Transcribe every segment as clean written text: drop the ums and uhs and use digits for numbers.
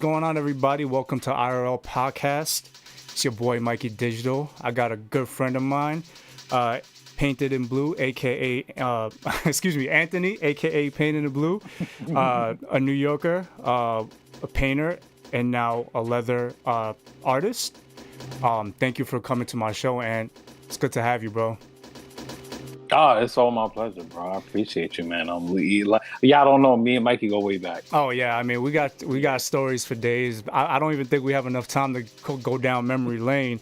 Going on, everybody? Welcome to IRL Podcast. It's your boy Mikey Digital. I got a good friend of mine, Painted in Blue, aka excuse me, Anthony, aka Painted in Blue, a New Yorker, a painter, and now a leather artist. Thank you for coming to my show, and it's good to have you, bro. It's all my pleasure, bro. I appreciate you, man. Y'all don't know me and Mikey go way back. Oh yeah, I mean we got stories for days. I don't even think we have enough time to go down memory lane.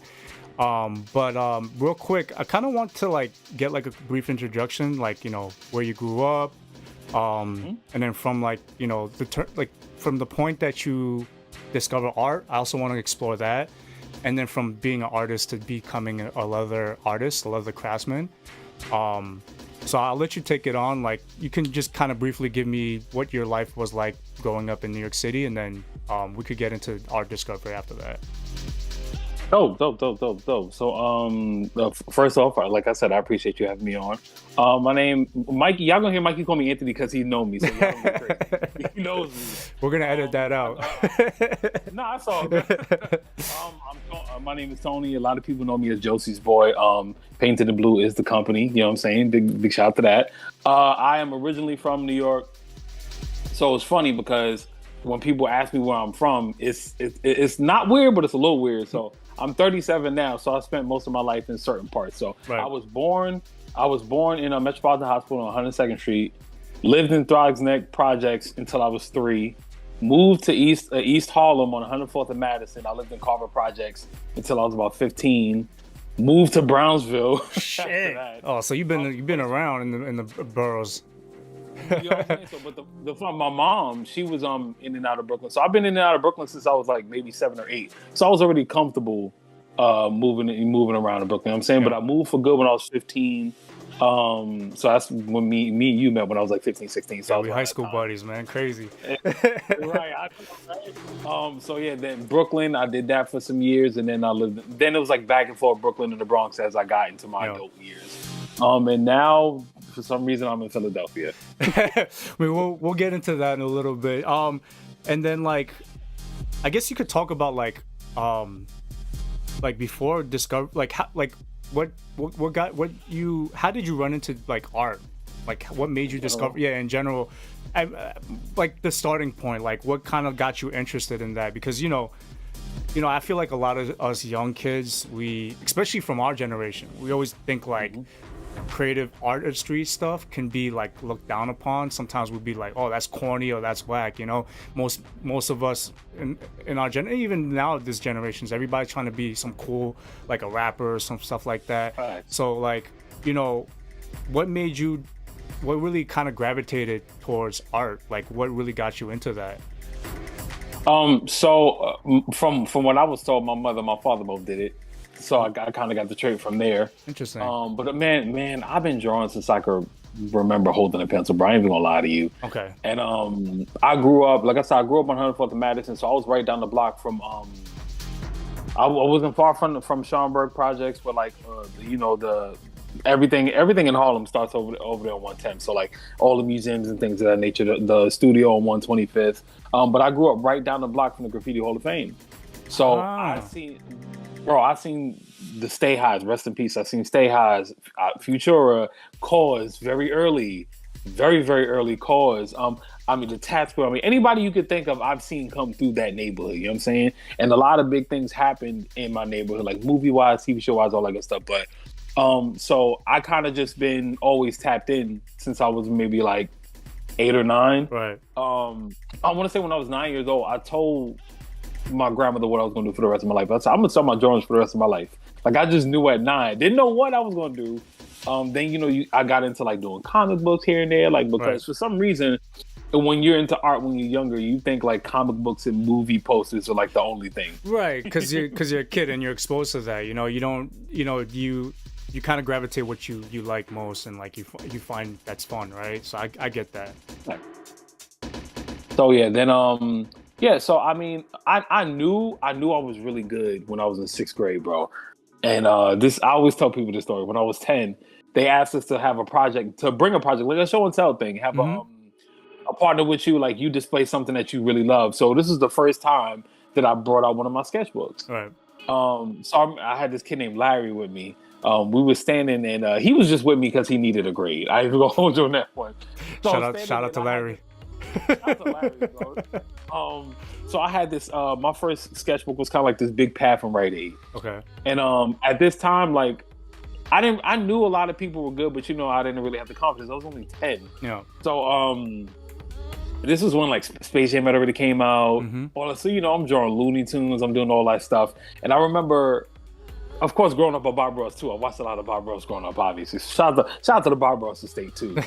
But real quick, I kind of want to like get like a brief introduction, like where you grew up, and then from like like from the point that you discover art. I also want to explore that, and then from being an artist to becoming a leather artist, a leather craftsman. So I'll let you take it on. Like, you can just kind of briefly give me what your life was like growing up in New York City, and then we could get into art discovery after that. Dope. So, first off, like I said, I appreciate you having me on. My name, Mikey. Y'all gonna hear Mikey call me Anthony because he know me. So y'all don't go crazy. He knows me. We're gonna edit that out. Nah, it's all good. My name is Tony. A lot of people know me as Josie's boy. Painted in Blue is the company. You know what I'm saying? Big shout out to that. I am originally from New York, so it's funny because when people ask me where I'm from, it's not weird, but it's a little weird. So I'm 37 now, so I spent most of my life in certain parts. So right. I was born in a Metropolitan Hospital on 102nd Street, lived in Throgs Neck Projects until I was 3, moved to East Harlem on 104th and Madison. I lived in Carver Projects until I was about 15. Moved to Brownsville. Shit. Oh, so you've been around in the boroughs. You know what I'm saying? So, but my mom, she was in and out of Brooklyn. So I've been in and out of Brooklyn since I was like maybe 7 or 8. So I was already comfortable moving around in Brooklyn. You know what I'm saying? Yeah. But I moved for good when I was 15. So that's when me and you met when I was like 15, 16. So yeah, we high school buddies, man. Crazy. Right. So yeah, then Brooklyn, I did that for some years, and then then it was like back and forth Brooklyn and the Bronx as I got into my adult years. And now for some reason I'm in Philadelphia. I mean, we'll get into that in a little bit. And then like, I guess you could talk about like before discover like how like how did you run into like art? Like what made you discover in general, like the starting point, like what kind of got you interested in that? Because I feel like a lot of us young kids, especially from our generation, we always think like creative artistry stuff can be like looked down upon. Sometimes we'd be like, oh, that's corny or that's whack. Most of us in our even now this generations, everybody's trying to be some cool, like a rapper or some stuff like that. Right. So like, what really kind of gravitated towards art? Like what really got you into that? From what I was told, my mother, my father both did it. So I kind of got the trait from there. Interesting. But man, I've been drawing since I could remember holding a pencil, bro. I ain't even gonna lie to you. Okay. And I grew up, like I said, I grew up on 104th and Madison, so I was right down the block from. I wasn't far from Schomburg Projects, but like the everything in Harlem starts over there on 110. So like all the museums and things of that nature. The studio on 125th. But I grew up right down the block from the Graffiti Hall of Fame. So I seen the Stay Highs, rest in peace. I seen Stay Highs, Futura, Cause, very early, very, very early Cause. I mean, the Tatsville. I mean, anybody you could think of, I've seen come through that neighborhood. You know what I'm saying? And a lot of big things happened in my neighborhood, like movie-wise, TV show-wise, all that good stuff. But so I kind of just been always tapped in since I was maybe like 8 or 9. Right. I want to say when I was 9 years old, I told my grandmother what I was going to do for the rest of my life. I said, I'm going to start my drawings for the rest of my life. Like, I just knew at 9. Didn't know what I was going to do. Then, I got into, like, doing comic books here and there, like, because for some reason, when you're into art when you're younger, you think, like, comic books and movie posters are, like, the only thing. Right, because you're a kid and you're exposed to that. You kind of gravitate what you like most, and, like, you find that's fun, right? So I get that. Right. So, yeah, then, yeah, so I mean, I knew I was really good when I was in 6th grade, bro. And I always tell people this story. When I was 10, they asked us to bring a project, like a show and tell thing, have a partner with you, like you display something that you really love. So this is the first time that I brought out one of my sketchbooks. Right. I had this kid named Larry with me. We were standing, and he was just with me because he needed a grade. I ain't gonna hold you on that one. So Shout out to Larry. Shout out to Larry, bro. So I had this. My first sketchbook was kind of like this big pad from Rite Aid. Okay. And at this time, like I knew a lot of people were good, but I didn't really have the confidence. I was only 10. Yeah. So this was when like Space Jam had already came out. So I'm drawing Looney Tunes, I'm doing all that stuff. And I remember, of course, growing up on Bob Ross too. I watched a lot of Bob Ross growing up, obviously. Shout out to the Bob Ross estate too.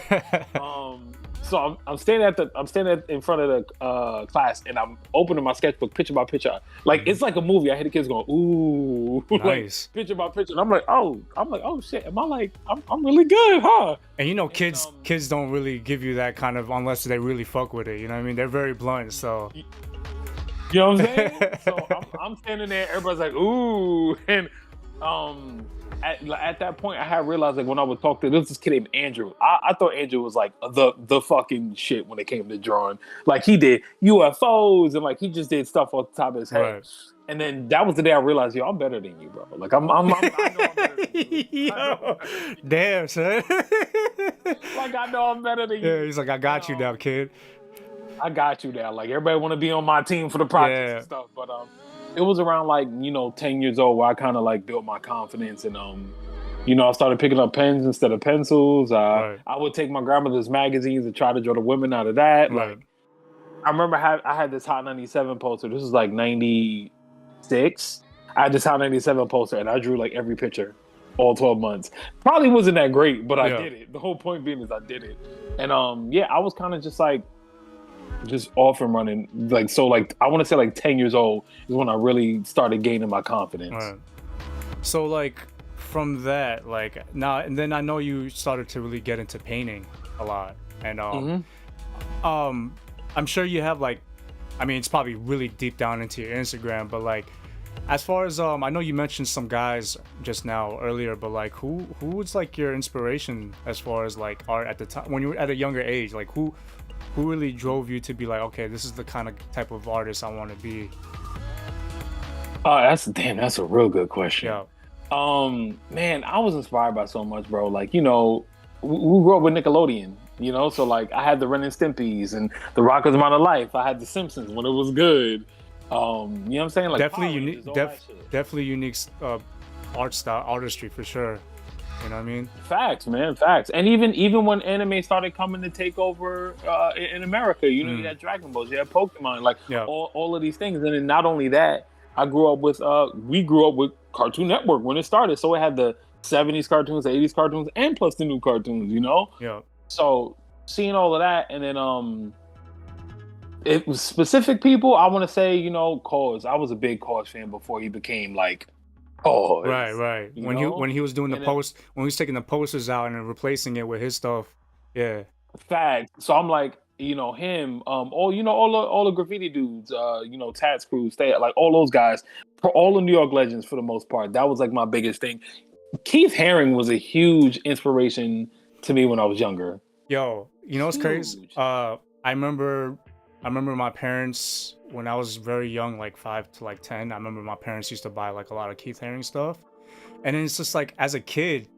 So I'm standing in front of the class, and I'm opening my sketchbook picture by picture. Like it's like a movie. I hear the kids going, "Ooh," nice. like, picture by picture. And I'm like, oh shit. Am I like I'm really good, huh? And kids don't really give you that kind of unless they really fuck with it. You know what I mean? They're very blunt. So you know what I'm saying? So I'm standing there. Everybody's like, "Ooh," and At that point, I had realized, like, when I would talk to this kid named Andrew, I thought Andrew was like the fucking shit when it came to drawing. Like he did UFOs and like he just did stuff off the top of his head. Right. And then that was the day I realized, yo, I'm better than you, bro. Like I know I'm better than you. Yo, damn, son. Like I know I'm better than you. Yeah, he's like, I got you now, kid. I got you now. Like everybody want to be on my team for the projects and stuff, but it was around like 10 years old where I kind of like built my confidence, and I started picking up pens instead of pencils. Right. I would take my grandmother's magazines and try to draw the women out of that. Right. Like I remember I had this Hot 97 poster. This was like 96. I had this Hot 97 poster, and I drew like every picture all 12 months. Probably wasn't that great, but I did it. The whole point being is I did it. And I was kind of just off and running. Like, so like, I want to say like 10 years old is when I really started gaining my confidence. Right. So like from that, like now, and then I know you started to really get into painting a lot. And I'm sure you have like, I mean, it's probably really deep down into your Instagram, but like, as far as, I know you mentioned some guys just now earlier, but like who was like your inspiration as far as like art at the time when you were at a younger age? Like who really drove you to be like, okay, this is the kind of type of artist I want to be? That's a real good question. Yeah. Man, I was inspired by so much, bro. Like, we grew up with Nickelodeon, so like I had the Ren and Stimpy's and the Rockers Amount of Life. I had the Simpsons when it was good. You know what I'm saying? Like definitely unique, definitely unique art style, artistry for sure. You know what I mean? Facts, man, facts. And even when anime started coming to take over in America, you had Dragon Balls, you had Pokemon, like all of these things. And then not only that, we grew up with Cartoon Network when it started. So it had the 70s cartoons, the 80s cartoons, and plus the new cartoons, Yeah. So seeing all of that, and then it was specific people, I want to say, Cause. I was a big Cause fan before he became like right. When he was doing when he was taking the posters out and replacing it with his stuff. Yeah. Fact. So I'm like, him, all the graffiti dudes, Tats Crew, like all those guys, for all the New York legends for the most part. That was like my biggest thing. Keith Haring was a huge inspiration to me when I was younger. Yo, it's crazy. I remember my parents when I was very young, like 5 to like 10. I remember my parents used to buy like a lot of Keith Haring stuff, and then it's just like as a kid,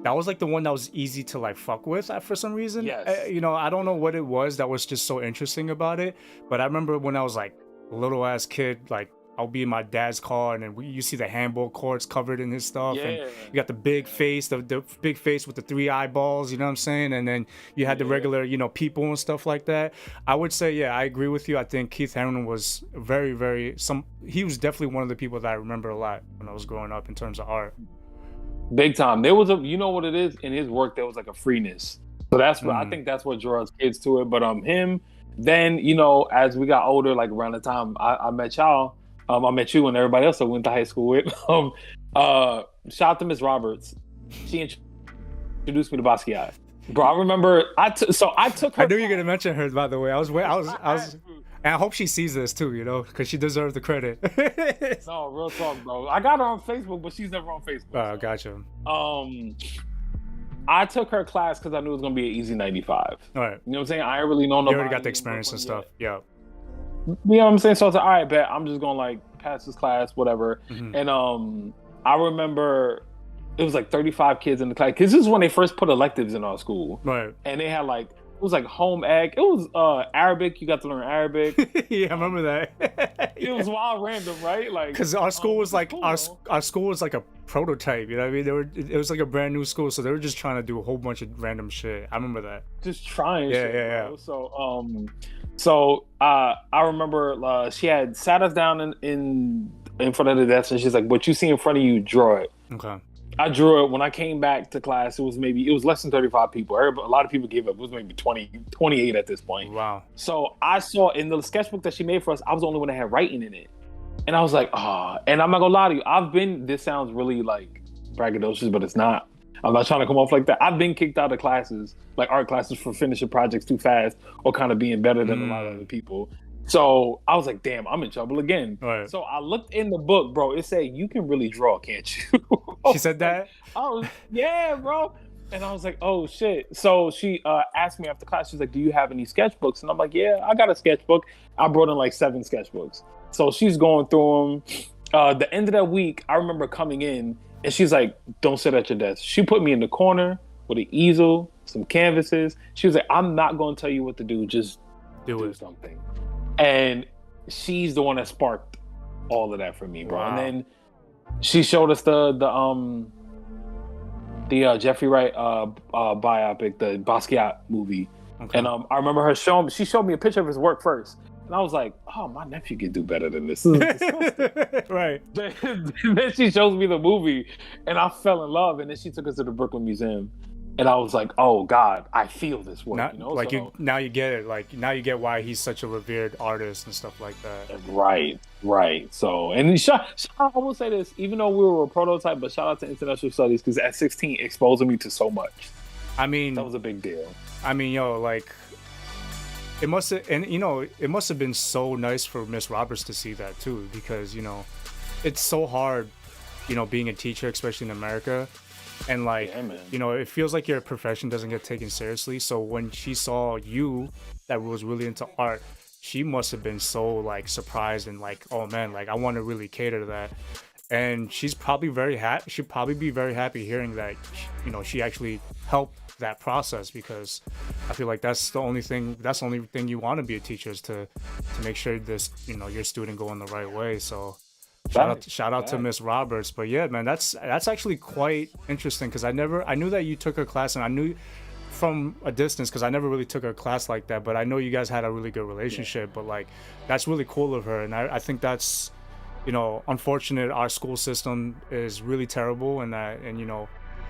that was like the one that was easy to like fuck with for some reason. Yes. I don't know what it was that was just so interesting about it, but I remember when I was like a little ass kid, like I'll be in my dad's car, and then you see the handball courts covered in his stuff, and you got the big face, the big face with the 3 eyeballs, you know what I'm saying? And then you had the regular, people and stuff like that. I would say, I agree with you. I think Keith Haring was very, very, he was definitely one of the people that I remember a lot when I was growing up in terms of art. Big time. There was what it is in his work, there was like a freeness. So that's what I think that's what draws kids to it. But him, then, as we got older, like around the time I met y'all, I met you and everybody else I went to high school with. Shout out to Miss Roberts. She introduced me to Basquiat. Bro, I remember I took her. I knew you were gonna mention her, by the way. I was, and I hope she sees this too, because she deserves the credit. No, real talk, bro. I got her on Facebook, but she's never on Facebook. Oh, gotcha. I took her class because I knew it was gonna be an easy 95. All right. You know what I'm saying? I ain't really know You already got nobody the in experience and Brooklyn stuff. Yeah. yet. You know what I'm saying? So I was like, all right, bet I'm just gonna like pass this class, whatever. Hmm. And I remember it was like 35 kids in the class because this is when they first put electives in our school, Right. and they had like it was like home ec. It was Arabic. You got to learn Arabic. Yeah, I remember that. It was wild random, right? Like Because our school was like cool, our school was like a prototype. You know what I mean? It was like a brand new school, so they were just trying to do a whole bunch of random shit. I remember that. just trying. Yeah, shit, yeah, bro. yeah. So I remember she had sat us down in front of the desk, and she's like, "What you see in front of you, draw it." Okay. I drew it. When I came back to class, it was less than 35 people. A lot of people gave up. It was maybe 20, 28 at this point. Wow. So I saw in the sketchbook that she made for us, I was the only one that had writing in it. And I was like, and I'm not gonna lie to you, this sounds really like braggadocious, but it's not. I'm not trying to come off like that. I've been kicked out of classes, like art classes, for finishing projects too fast or kind of being better than a lot of other people. So I was like, damn, I'm in trouble again. Right. So I looked in the book, bro. It said, you can really draw, can't you? She said that? Oh, yeah, bro. And I was like, oh, shit. So she asked me after class, she's like, do you have any sketchbooks? And I'm like, yeah, I got a sketchbook. I brought in like 7 sketchbooks. So she's going through them. The end of that week, I remember coming in and she's like, don't sit at your desk. She put me in the corner with an easel, some canvases. She was like, I'm not going to tell you what to do. Just do something. And she's the one that sparked all of that for me, bro. Wow. And then she showed us the Jeffrey Wright biopic, the Basquiat movie. Okay. And I remember she showed me a picture of his work first. And I was like, oh, my nephew can do better than this. Right. Then she shows me the movie and I fell in love. And then she took us to the Brooklyn Museum. And I was like, oh God, I feel this work. Now you get it. Like now you get why he's such a revered artist and stuff like that. Right. So, and I will say this, even though we were a prototype, but shout out to International Studies because at 16 exposing me to so much. I mean, that was a big deal. I mean, like it must have, and it must have been so nice for Miss Roberts to see that too, because it's so hard, being a teacher, especially in America. And like, it feels like your profession doesn't get taken seriously. So when she saw you that was really into art, she must have been so like surprised and like, oh man, like I want to really cater to that. And she's probably very happy. She'd probably be very happy hearing that, she actually helped that process, because I feel like that's the only thing you want to be a teacher, is to make sure this, your student go in the right way. So shout out to Miss Roberts. But yeah, man, that's actually quite interesting, because I knew that you took her class, and I knew from a distance because I never really took her class like that, but I know you guys had a really good relationship. But like, that's really cool of her, and I think that's unfortunate. Our school system is really terrible, and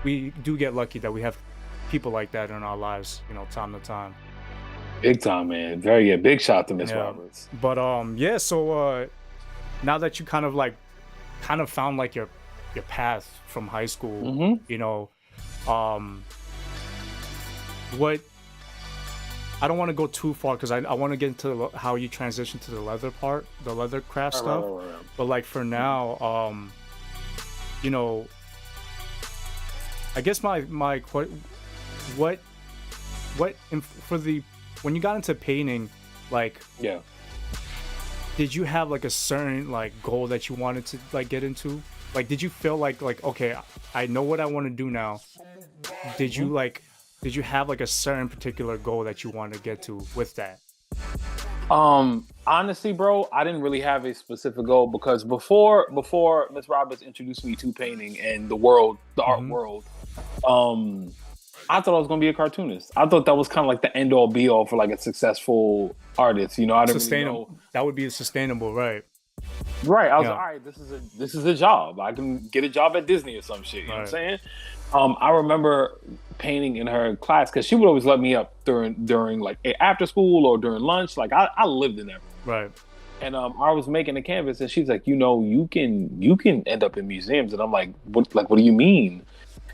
we do get lucky that we have people like that in our lives, time to time. Big time, man. Big shout to Miss Roberts. But so now that you kind of found like your path from high school, what, I don't want to go too far because I want to get into how you transition to the leather craft stuff. Right. But like for now, I guess when you got into painting, like, did you have like a certain like goal that you wanted to like get into? Like, did you feel like okay, I know what I want to do now? Did you have like a certain particular goal that you wanted to get to with that? Honestly, bro, I didn't really have a specific goal, because before Miss Roberts introduced me to painting and the art world, I thought I was gonna be a cartoonist. I thought that was kind of like the end all be all for like a successful artist. I didn't really know. That would be sustainable, right? Right. I was like, all right, this is a job. I can get a job at Disney or some shit. You know what I'm saying? I remember painting in her class because she would always let me up during like after school or during lunch. Like I lived in that room. Right. And I was making a canvas, and she's like, you can end up in museums. And I'm like, what do you mean?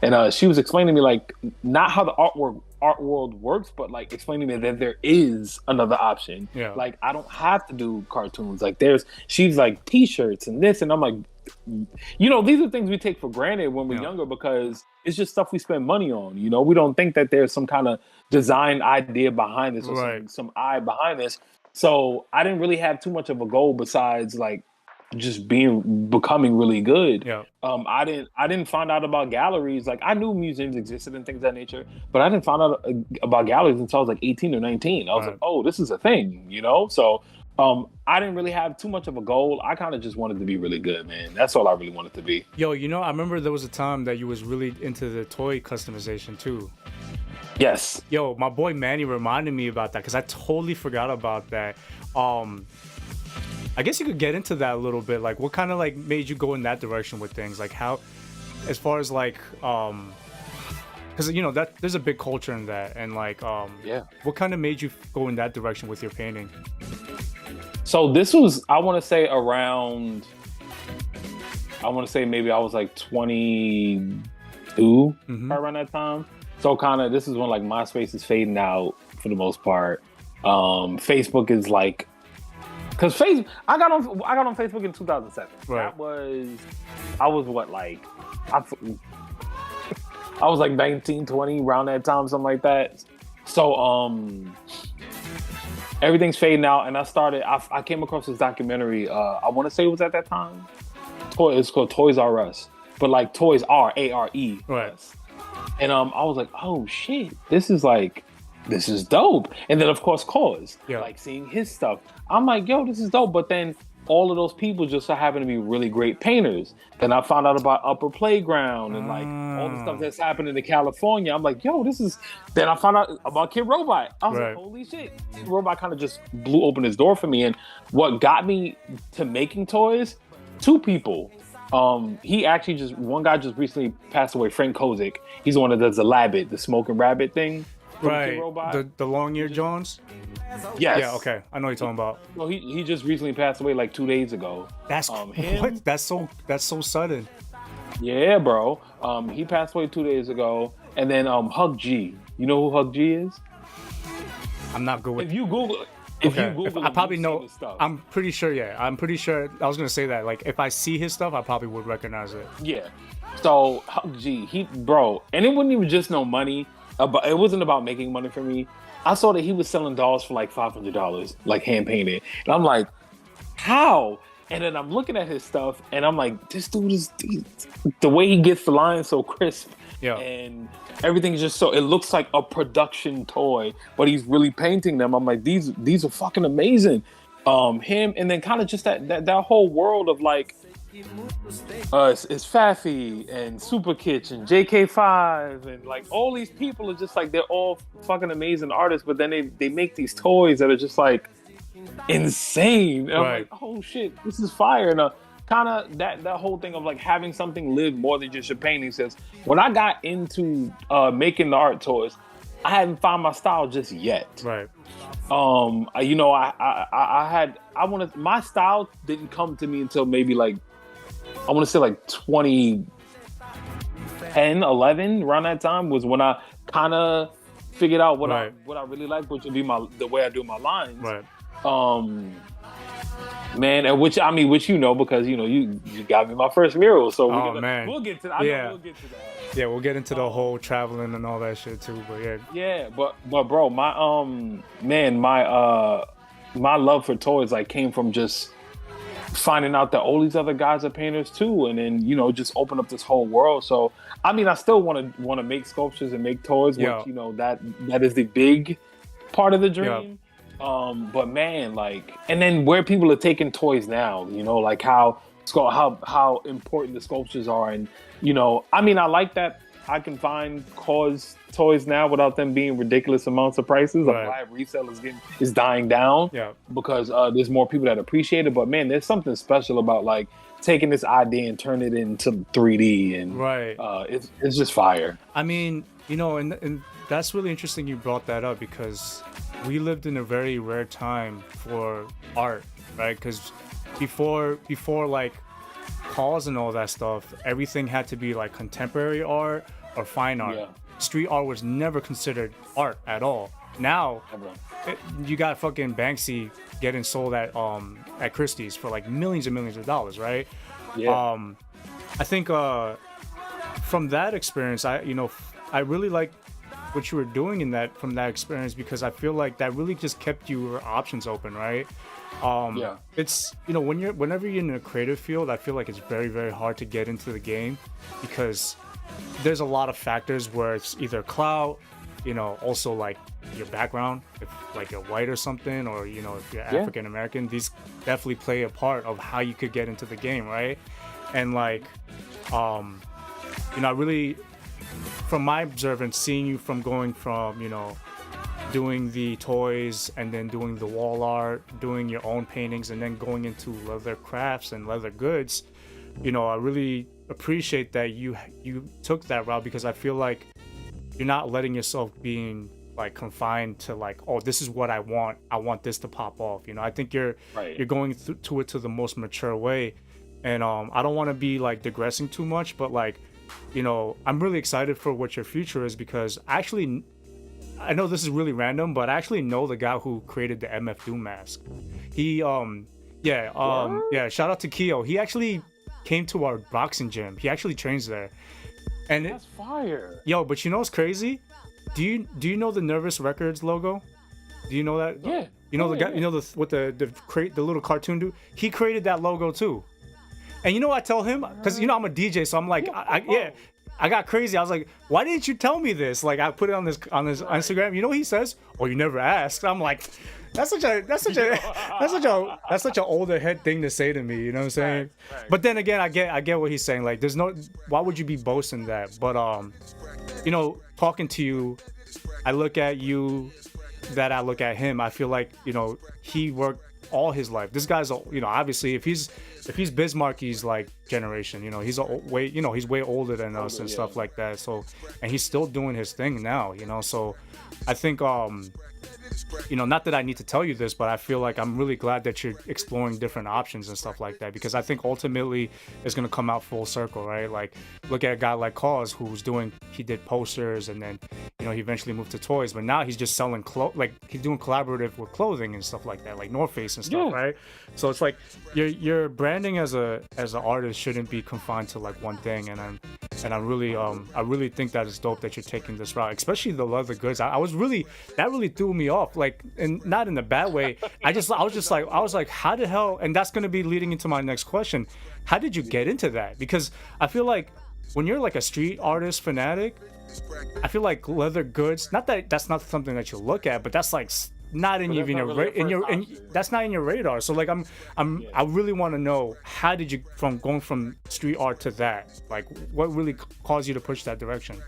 And she was explaining to me like not how the art world works, but like explaining to me that there is another option. Yeah. Like I don't have to do cartoons. Like she's like t-shirts and this, and I'm like, these are things we take for granted when we're younger because it's just stuff we spend money on. We don't think that there's some kind of design idea behind this or some eye behind this. So I didn't really have too much of a goal besides like just becoming really good. Yeah. I didn't find out about galleries. Like I knew museums existed and things of that nature, but I didn't find out about galleries until I was like 18 or 19. I was like, oh, this is a thing, So I didn't really have too much of a goal. I kind of just wanted to be really good, man. That's all I really wanted to be. Yo, I remember there was a time that you was really into the toy customization too. Yes. Yo, my boy Manny reminded me about that because I totally forgot about that. I guess you could get into that a little bit. Like, what kind of like made you go in that direction with things? Like, how, as far as like, because that there's a big culture in that, and like, what kind of made you go in that direction with your painting? So this was, I want to say maybe I was like 22 around that time. So kind of, this is when like MySpace is fading out for the most part. Facebook is like, because Facebook, I got on Facebook in 2007. Right. I was what, like, I was like 19, 20 around that time, something like that. So everything's fading out, and I came across this documentary. I want to say it was at that time. It's called Toys R Us, but like Toys R A-R-E. Right. And I was like, oh shit, this is dope. And then of course KAWS, like seeing his stuff, I'm like, yo, this is dope. But then all of those people just so happen to be really great painters. Then I found out about Upper Playground and like all the stuff that's happening in California. I'm like, yo, then I found out about Kid Robot. I was like, holy shit. Kid Robot kind of just blew open his door for me. And what got me to making toys, two people. One guy just recently passed away, Frank Kozik. He's the one that does the Labbit, the smoking rabbit thing. Right, the long-eared Jones? Yes. Yeah, okay. I know what you're talking about. Well, he just recently passed away like 2 days ago. That's what? That's so sudden. Yeah, bro. He passed away 2 days ago. And then Hug G. You know who Hug G is? I'm not good with If you Google I probably know. I'm pretty sure. Yeah, I'm pretty sure. I was gonna say that. Like, if I see his stuff, I probably would recognize it. Yeah. So Hug G, and it wasn't even just no money. It wasn't about making money for me. I saw that he was selling dolls for like $500, like hand painted, and I'm like, how? And then I'm looking at his stuff, and I'm like, this dude is the way he gets the lines so crisp. Yeah. And everything's just so, it looks like a production toy, but he's really painting them. I'm like, these are fucking amazing. Him, and then kind of just that whole world of like, it's Faffy and Super Kitch and JK5 and like all these people are just like, they're all fucking amazing artists, but then they make these toys that are just like insane. And I'm like, oh shit, this is fire. And kind of that whole thing of like having something live more than just your painting. Says when I got into making the art toys, I hadn't found my style just yet. Right. My style didn't come to me until maybe like, I want to say like 2010, 11, around that time was when I kind of figured out what I really like, which would be the way I do my lines. Right. Man, and which because you got me my first mural, so we'll get to that. We'll get to that. Yeah, we'll get into the whole traveling and all that shit too. But yeah. Yeah, but bro, my my love for toys like came from just finding out that all these other guys are painters too, and then just open up this whole world. So I mean, I still want to make sculptures and make toys, which that is the big part of the dream. But man, like, and then where people are taking toys now, like how important the sculptures are, and I mean, I like that I can find KAWS toys now without them being ridiculous amounts of prices. Like live resale is dying down because there's more people that appreciate it. But man, there's something special about like taking this idea and turn it into 3D, and it's just fire. I mean, and that's really interesting you brought that up, because we lived in a very rare time for art, right? Because before like KAWS and all that stuff, everything had to be like contemporary art or fine art. Street art was never considered art at all. Now Ever. you got fucking Banksy getting sold at Christie's for like millions and millions of dollars, right? Yeah. I think from that experience, I really like what you were doing in that from that experience because I feel like that really just kept your options open, right? Yeah. It's whenever you're in a creative field, I feel like it's very very hard to get into the game because there's a lot of factors where it's either clout, also like your background, if like you're white or something, or if you're Yeah. African American, these definitely play a part of how you could get into the game, right? And like, I really, from my observance, seeing you from going from doing the toys and then doing the wall art, doing your own paintings, and then going into leather crafts and leather goods, I really appreciate that you took that route because I feel like you're not letting yourself being like confined to like, oh, this is what I want this to pop off. I think you're Right. you're going to it to the most mature way, and I don't want to be like digressing too much, but like, I'm really excited for what your future is because actually I know this is really random, but I actually know the guy who created the MF Doom mask. He shout out to Keo. He actually came to our boxing gym. He actually trains there. And That's fire. yo, but you know what's crazy? Do you know the Nervous Records logo? Do you know that? Yeah. You know Oh, the guy, yeah. the little cartoon dude? He created that logo too. And you know what I tell him? Because I'm a DJ, so I'm like, I got crazy. I was like, why didn't you tell me this? Like I put it on his Instagram. You know what he says? Oh, you never asked. I'm like, that's such an older head thing to say to me. You know what I'm saying? Right. But then again, I get what he's saying. Like, why would you be boasting that? But talking to you, I look at you, that I look at him. I feel like he worked all his life. This guy's obviously if he's Bismarcky's like generation, he's he's way older than us and stuff like that. So, and he's still doing his thing now. So I think not that I need to tell you this, but I feel like I'm really glad that you're exploring different options and stuff like that because I think ultimately it's gonna come out full circle, right? Like look at a guy like Cause he did posters and then he eventually moved to toys, but now he's just selling like he's doing collaborative with clothing and stuff like that, like North Face and stuff, right? So it's like your branding as an artist shouldn't be confined to like one thing, and I really think that it's dope that you're taking this route, especially the leather goods. That really threw me off, like, and not in a bad way. I was like, how the hell? And that's gonna be leading into my next question. How did you get into that? Because I feel like when you're like a street artist fanatic, I feel like leather goods. Not that that's not something that you look at, but that's like not in even that's not in your radar. So like I really want to know, how did you going from street art to that? Like what really caused you to push that direction?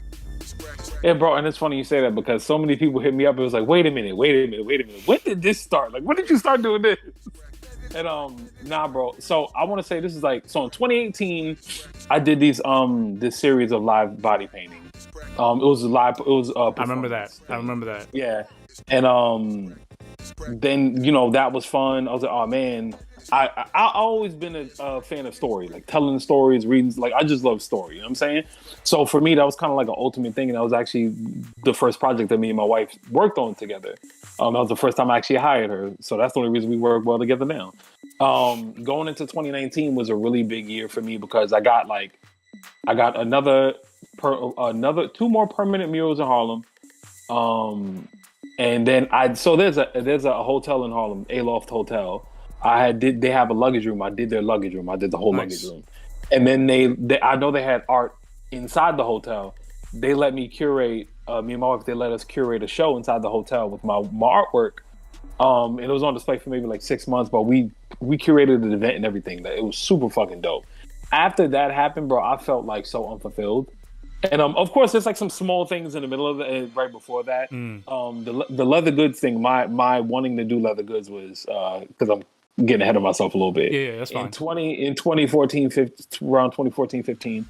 Yeah, bro, and it's funny you say that because so many people hit me up. It was like, wait a minute. When did this start? Like, when did you start doing this? And nah, bro. So I want to say this is like, so in 2018, I did this series of live body painting. It was I remember that. Yeah, and then that was fun. I was like, oh man, I always been a fan of story, like telling stories, reading. Like I just love story. You know what I'm saying? So for me, that was kind of like an ultimate thing, and that was actually the first project that me and my wife worked on together. That was the first time I actually hired her, so that's the only reason we work well together now. Going into 2019 was a really big year for me because I got another two more permanent murals in Harlem. And then there's a hotel in Harlem, Aloft Hotel. They have a luggage room. I did their luggage room. I did the whole luggage room. And then I know they had art inside the hotel. They let me curate, me and my wife, they let us curate a show inside the hotel with my artwork. And it was on display for maybe like 6 months, but we curated an event and everything. It was super fucking dope. After that happened, bro, I felt like so unfulfilled. And of course, there's like some small things in the middle of it, right before that. The leather goods thing, my wanting to do leather goods was because I'm getting ahead of myself a little bit. Yeah, that's fine. In 2014, around 2014, 15,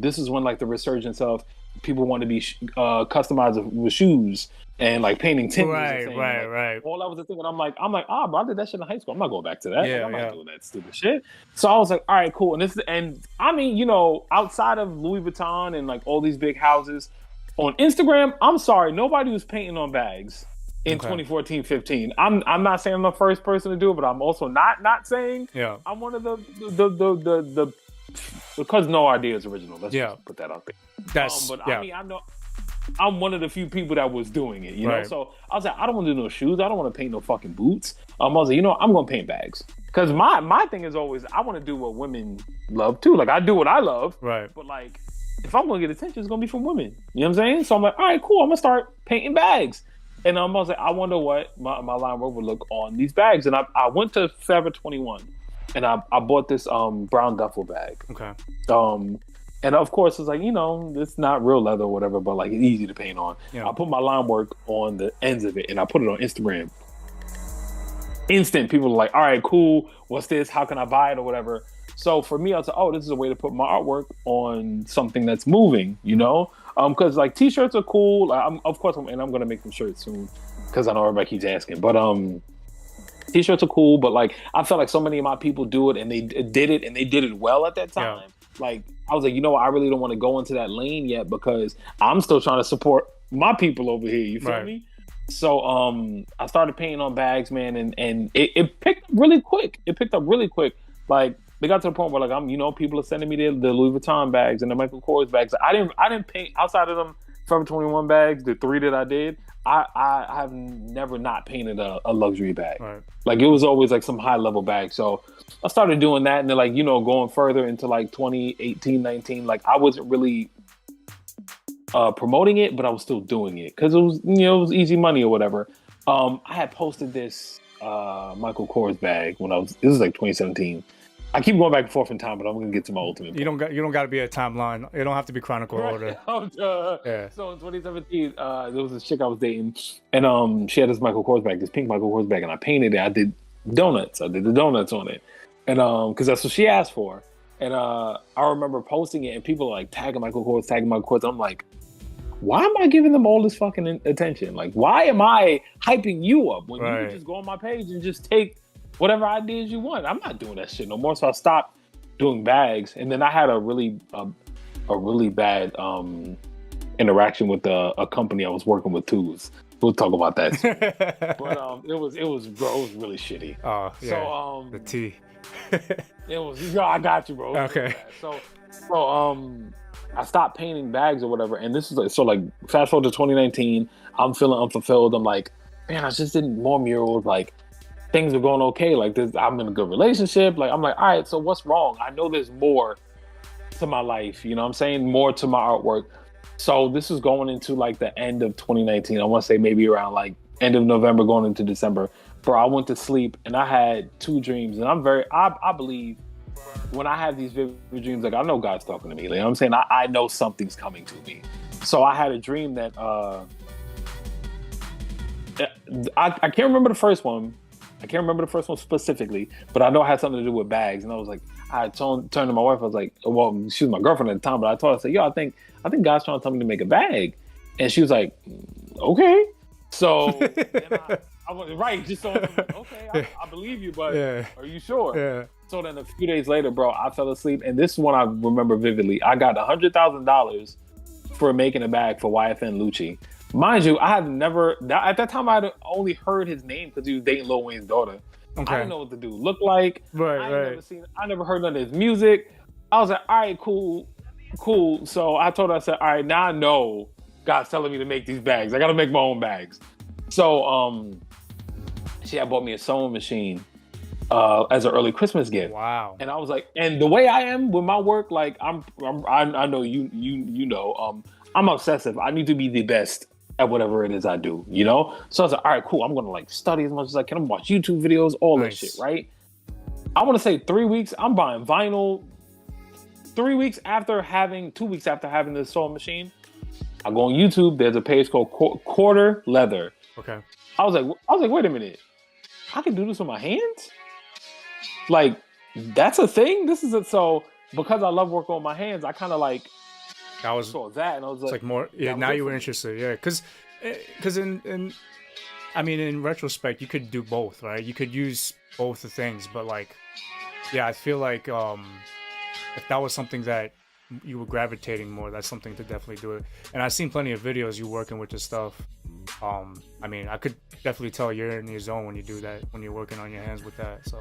this is when like the resurgence of people want to be customized with shoes and like painting timbers. Right. All that was the thing, and I'm like, bro, I did that shit in high school. I'm not going back to that. Yeah, I'm not doing that stupid shit. So I was like, all right, cool. And I mean, outside of Louis Vuitton and like all these big houses, On Instagram, I'm sorry, nobody was painting on bags in Okay. 2014, 15. I'm not saying I'm the first person to do it, but I'm also not saying Yeah. I'm one of the because no idea is original. Let's Yeah. just put that out there. That's But yeah. I mean, I know I'm one of the few people that was doing it, you know. Right. So I was like, I don't want to do no shoes. I don't want to paint no fucking boots. I was like, I'm gonna paint bags because my thing is always I want to do what women love too. Like I do what I love, Right. but like if I'm gonna get attention, it's gonna be from women. You know what I'm saying? So I'm like, all right, cool. I'm gonna start painting bags. And I was like, I wonder what my line work would look on these bags. And I went to Forever 21 and I bought this brown duffel bag. Okay. And of course, it's like, it's not real leather or whatever, but like it's easy to paint on. Yeah. I put my line work on the ends of it and I put it on Instagram. Instant, people are like, all right, cool. What's this? How can I buy it or whatever? So for me, I was like, oh, this is a way to put my artwork on something that's moving, Because like t-shirts are cool. I'm going to make some shirts soon because I know everybody keeps asking. But t-shirts are cool, but like I felt like so many of my people do it and they did it and they did it well at that time. Yeah. Like I was like, I really don't want to go into that lane yet because I'm still trying to support my people over here. You feel Right. me? So I started painting on bags, man, and it picked up really quick. It picked up really quick. Like they got to the point where like people are sending me the Louis Vuitton bags and the Michael Kors bags. I didn't paint outside of them Forever 21 bags, the 3 that I did. I have never not painted a luxury bag. Right. Like it was always like some high level bag. So I started doing that and then like, going further into like 2018, 19, like I wasn't really promoting it, but I was still doing it because it was, it was easy money or whatever. I had posted this Michael Kors bag this is like 2017. I keep going back and forth in time, but I'm gonna get to my ultimate. You don't got to be a timeline. It don't have to be chronicle order. Yeah. So in 2017, there was this chick I was dating, and she had this Michael Kors bag, this pink Michael Kors bag, and I painted it. I did donuts. I did the donuts on it, and because that's what she asked for. And I remember posting it, and people are like tagging Michael Kors. I'm like, why am I giving them all this fucking attention? Like, why am I hyping you up when you can just go on my page and just take whatever ideas you want? I'm not doing that shit no more. So I stopped doing bags, and then I had a really bad interaction with a company I was working with too. We'll talk about that soon. But it was really shitty. Oh yeah. So the T. it was I got you, bro. Okay. So I stopped painting bags or whatever, and this is like fast forward to 2019. I'm feeling unfulfilled. I'm like, man, I just did more murals. Like things are going okay. Like this, I'm in a good relationship. Like I'm like, all right, so what's wrong? I know there's more to my life. You know what I'm saying? More to my artwork. So this is going into like the end of 2019. I want to say maybe around like end of November going into December. Bro, I went to sleep and I had 2 dreams, and I believe when I have these vivid dreams, like I know God's talking to me. Like, you know what I'm saying? I know something's coming to me. So I had a dream that I can't remember the first one. I can't remember the first one specifically, but I know it had something to do with bags. And I was like, I turned to my wife. I was like, well, she was my girlfriend at the time, but I told her, I said, yo, I think God's trying to tell me to make a bag. And she was like, okay. So then I was right. Just so okay, I believe you, but are you sure? Yeah. So then a few days later, bro, I fell asleep, and this is one I remember vividly. I got $100,000 for making a bag for YFN Lucci. Mind you, I had never at that time I had only heard his name because he was dating Lil Wayne's daughter. Okay. I didn't know what the dude looked like. Right. I never heard none of his music. I was like, all right, cool. So I told her, I said, all right, now I know God's telling me to make these bags. I got to make my own bags. So she had bought me a sewing machine as an early Christmas gift. Wow. And I was like, and the way I am with my work, like I know you know, I'm obsessive. I need to be the best at whatever it is I do, you know? So I was like, all right, cool. I'm going to like study as much as I can. I'm watch YouTube videos, all that shit, right? I want to say 3 weeks. I'm buying vinyl. 2 weeks after having this sewing machine, I go on YouTube. There's a page called Quarter Leather. Okay. I was like, wait a minute. I can do this with my hands? Like, that's a thing? So because I love working on my hands, I kind of like saw that, and I was like, it's like more. Yeah. Now you were interested. Yeah. Because in retrospect, you could do both, right? You could use both the things, but like, yeah, I feel like if that was something that you were gravitating more, that's something to definitely do it. And I've seen plenty of videos you working with the stuff. I mean, I could definitely tell you're in your zone when you do that, when you're working on your hands with that. So,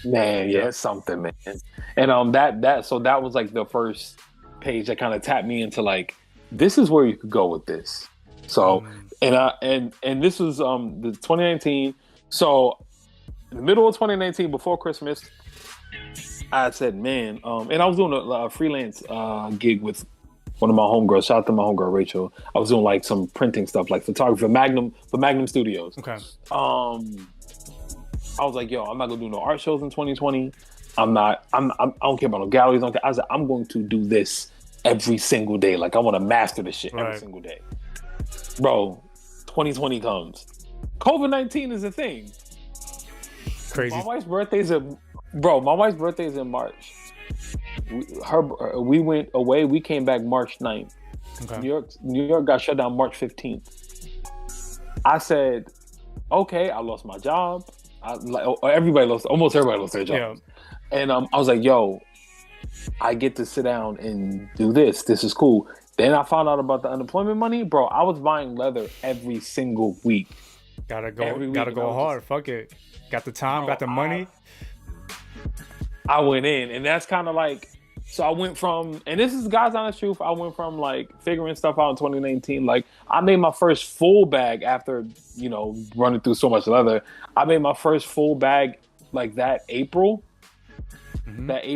Man, yeah, it's something, man. And that was like the first page that kind of tapped me into like, this is where you could go with this. So and this was the 2019. So in the middle of 2019, before Christmas, I said, man, and I was doing a freelance gig with one of my homegirls. Shout out to my homegirl Rachel. I was doing like some printing stuff, like photography for Magnum Studios. okay. I was like, yo, I'm not gonna do no art shows in 2020. I don't care about no galleries. I was like, I'm going to do this every single day. Like, I want to master this shit every single day. Bro, 2020 comes. COVID-19 is a thing. Crazy. My wife's birthday is in March. We went away. We came back March 9th. Okay. New York got shut down March 15th. I said, okay, I lost my job. Almost everybody lost their jobs. Yeah. And I was like, yo, I get to sit down and do this. This is cool. Then I found out about the unemployment money. Bro, I was buying leather every single week. Gotta go hard. Fuck it. Got the time, got the money. I went in, and that's kind of like, so I went from, and this is God's honest truth, I went from like figuring stuff out in 2019. Like, I made my first full bag after, running through so much leather. I made my first full bag like that April. Mm-hmm. That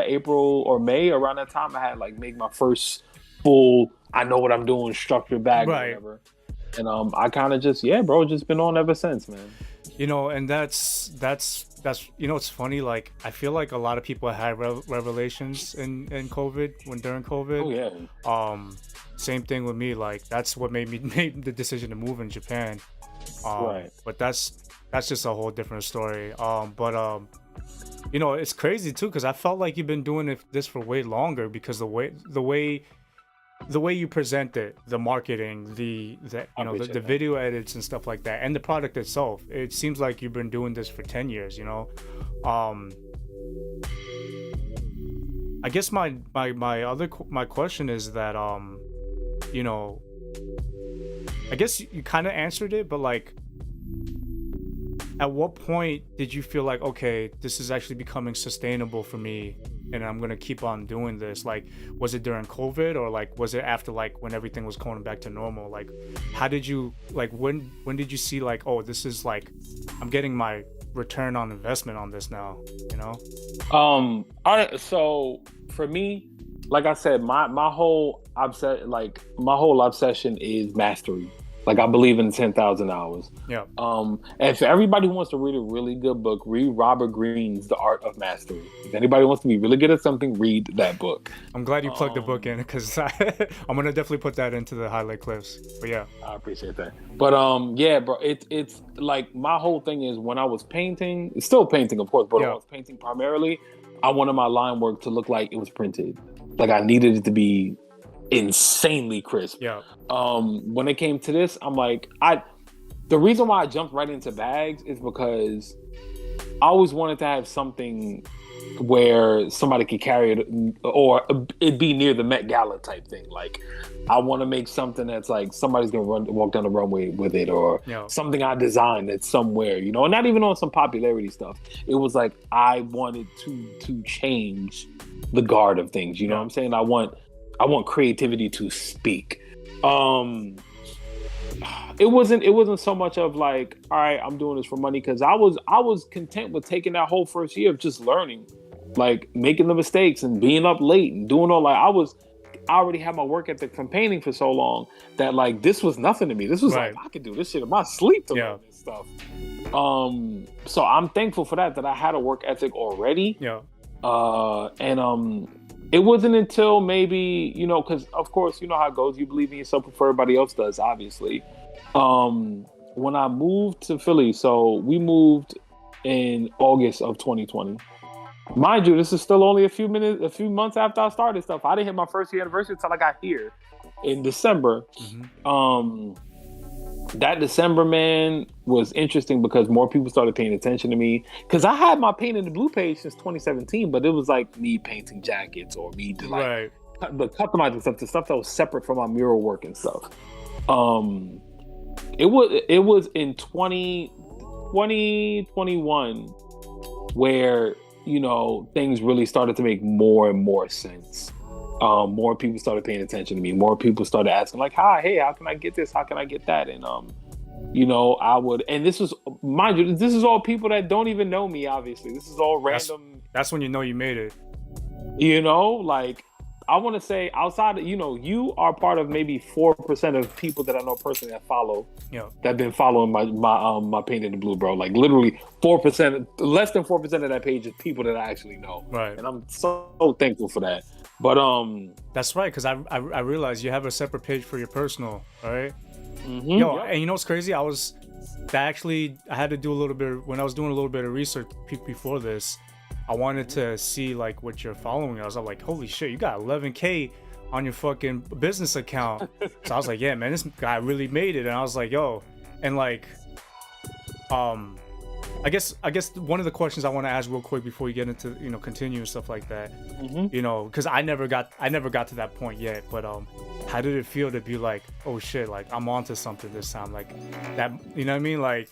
April or May, around that time, I had like made my first full, I know what I'm doing, structured bag or whatever. And I kind of just been on ever since, man. And that's it's funny. Like, I feel like a lot of people had revelations in COVID during COVID. Oh yeah. Same thing with me. Like, that's what made the decision to move in Japan. Right. But that's just a whole different story. It's crazy too, because I felt like you've been doing this for way longer, because the way you present it, the marketing, the video edits and stuff like that, and the product itself, it seems like you've been doing this for 10 years. I guess my question is that I guess you kind of answered it, but like, at what point did you feel like, okay, this is actually becoming sustainable for me and I'm gonna keep on doing this? Like, was it during COVID, or like was it after, like, when everything was going back to normal? Like, how did you, like, when did you see like, oh, this is like, I'm getting my return on investment on this now, So for me, like I said, my whole obsession is mastery. Like, I believe in 10,000 hours. Yeah. And for everybody who wants to read a really good book, read Robert Greene's The Art of Mastery. If anybody wants to be really good at something, read that book. I'm glad you plugged the book in, because I'm going to definitely put that into the highlight clips. But yeah. I appreciate that. But bro, it's like, my whole thing is, when I was painting, it's still painting, of course, but when I was painting primarily, I wanted my line work to look like it was printed. Like, I needed it to be insanely crisp. Yeah. When it came to this, I'm like, the reason why I jumped right into bags is because I always wanted to have something where somebody could carry it, or it'd be near the Met Gala type thing. Like, I want to make something that's like somebody's gonna walk down the runway with it, or something I designed that's somewhere, and not even on some popularity stuff. It was like, I wanted to change the guard of things. You know what I'm saying? I want creativity to speak. It wasn't so much of like, all right, I'm doing this for money, because I was content with taking that whole first year of just learning, like making the mistakes and being up late and doing all, like, I already had my work ethic from painting for so long that, like, this was nothing to me. This was like, I could do this shit in my sleep to learn this stuff. So I'm thankful for that I had a work ethic already. Yeah. It wasn't until maybe, because of course, you know how it goes. You believe in yourself before everybody else does, obviously. When I moved to Philly, so we moved in August of 2020. Mind you, this is still only a few months after I started stuff. I didn't hit my first year anniversary until I got here in December. Mm-hmm. that December, man, was interesting because more people started paying attention to me. Because I had my Paint in the Blue page since 2017, but it was like me painting jackets or me to like the customizing stuff, the stuff that was separate from my mural work and stuff. It was in 2021 where, you know, things really started to make more and more sense. More people started paying attention to me. More people started asking, like, hey, how can I get this? How can I get that? And, you know, and this was, mind you, this is all people that don't even know me, obviously. This is all random. That's when you know you made it. You know, like, I want to say outside of, you know, you are part of maybe 4% of people that I know personally that follow, that have been following my Paint in the Blue, bro. Like literally 4%, less than 4% of that page is people that I actually know. Right. And I'm so thankful for that. But that's right, because I realized you have a separate page for your personal, right? Mm-hmm, Yo, and you know what's crazy? I had to do a little bit when I was doing a little bit of research before this. I wanted to see like what you're following. I was like, holy shit, you got 11K on your fucking business account. So I was like, yeah, man, this guy really made it. And I was like, yo, and like, I guess one of the questions I want to ask real quick before we get into, you know, continue and stuff like that, you know, because I never got to that point yet. But how did it feel to be like, oh shit, like I'm onto something this time, like that, you know what I mean, like.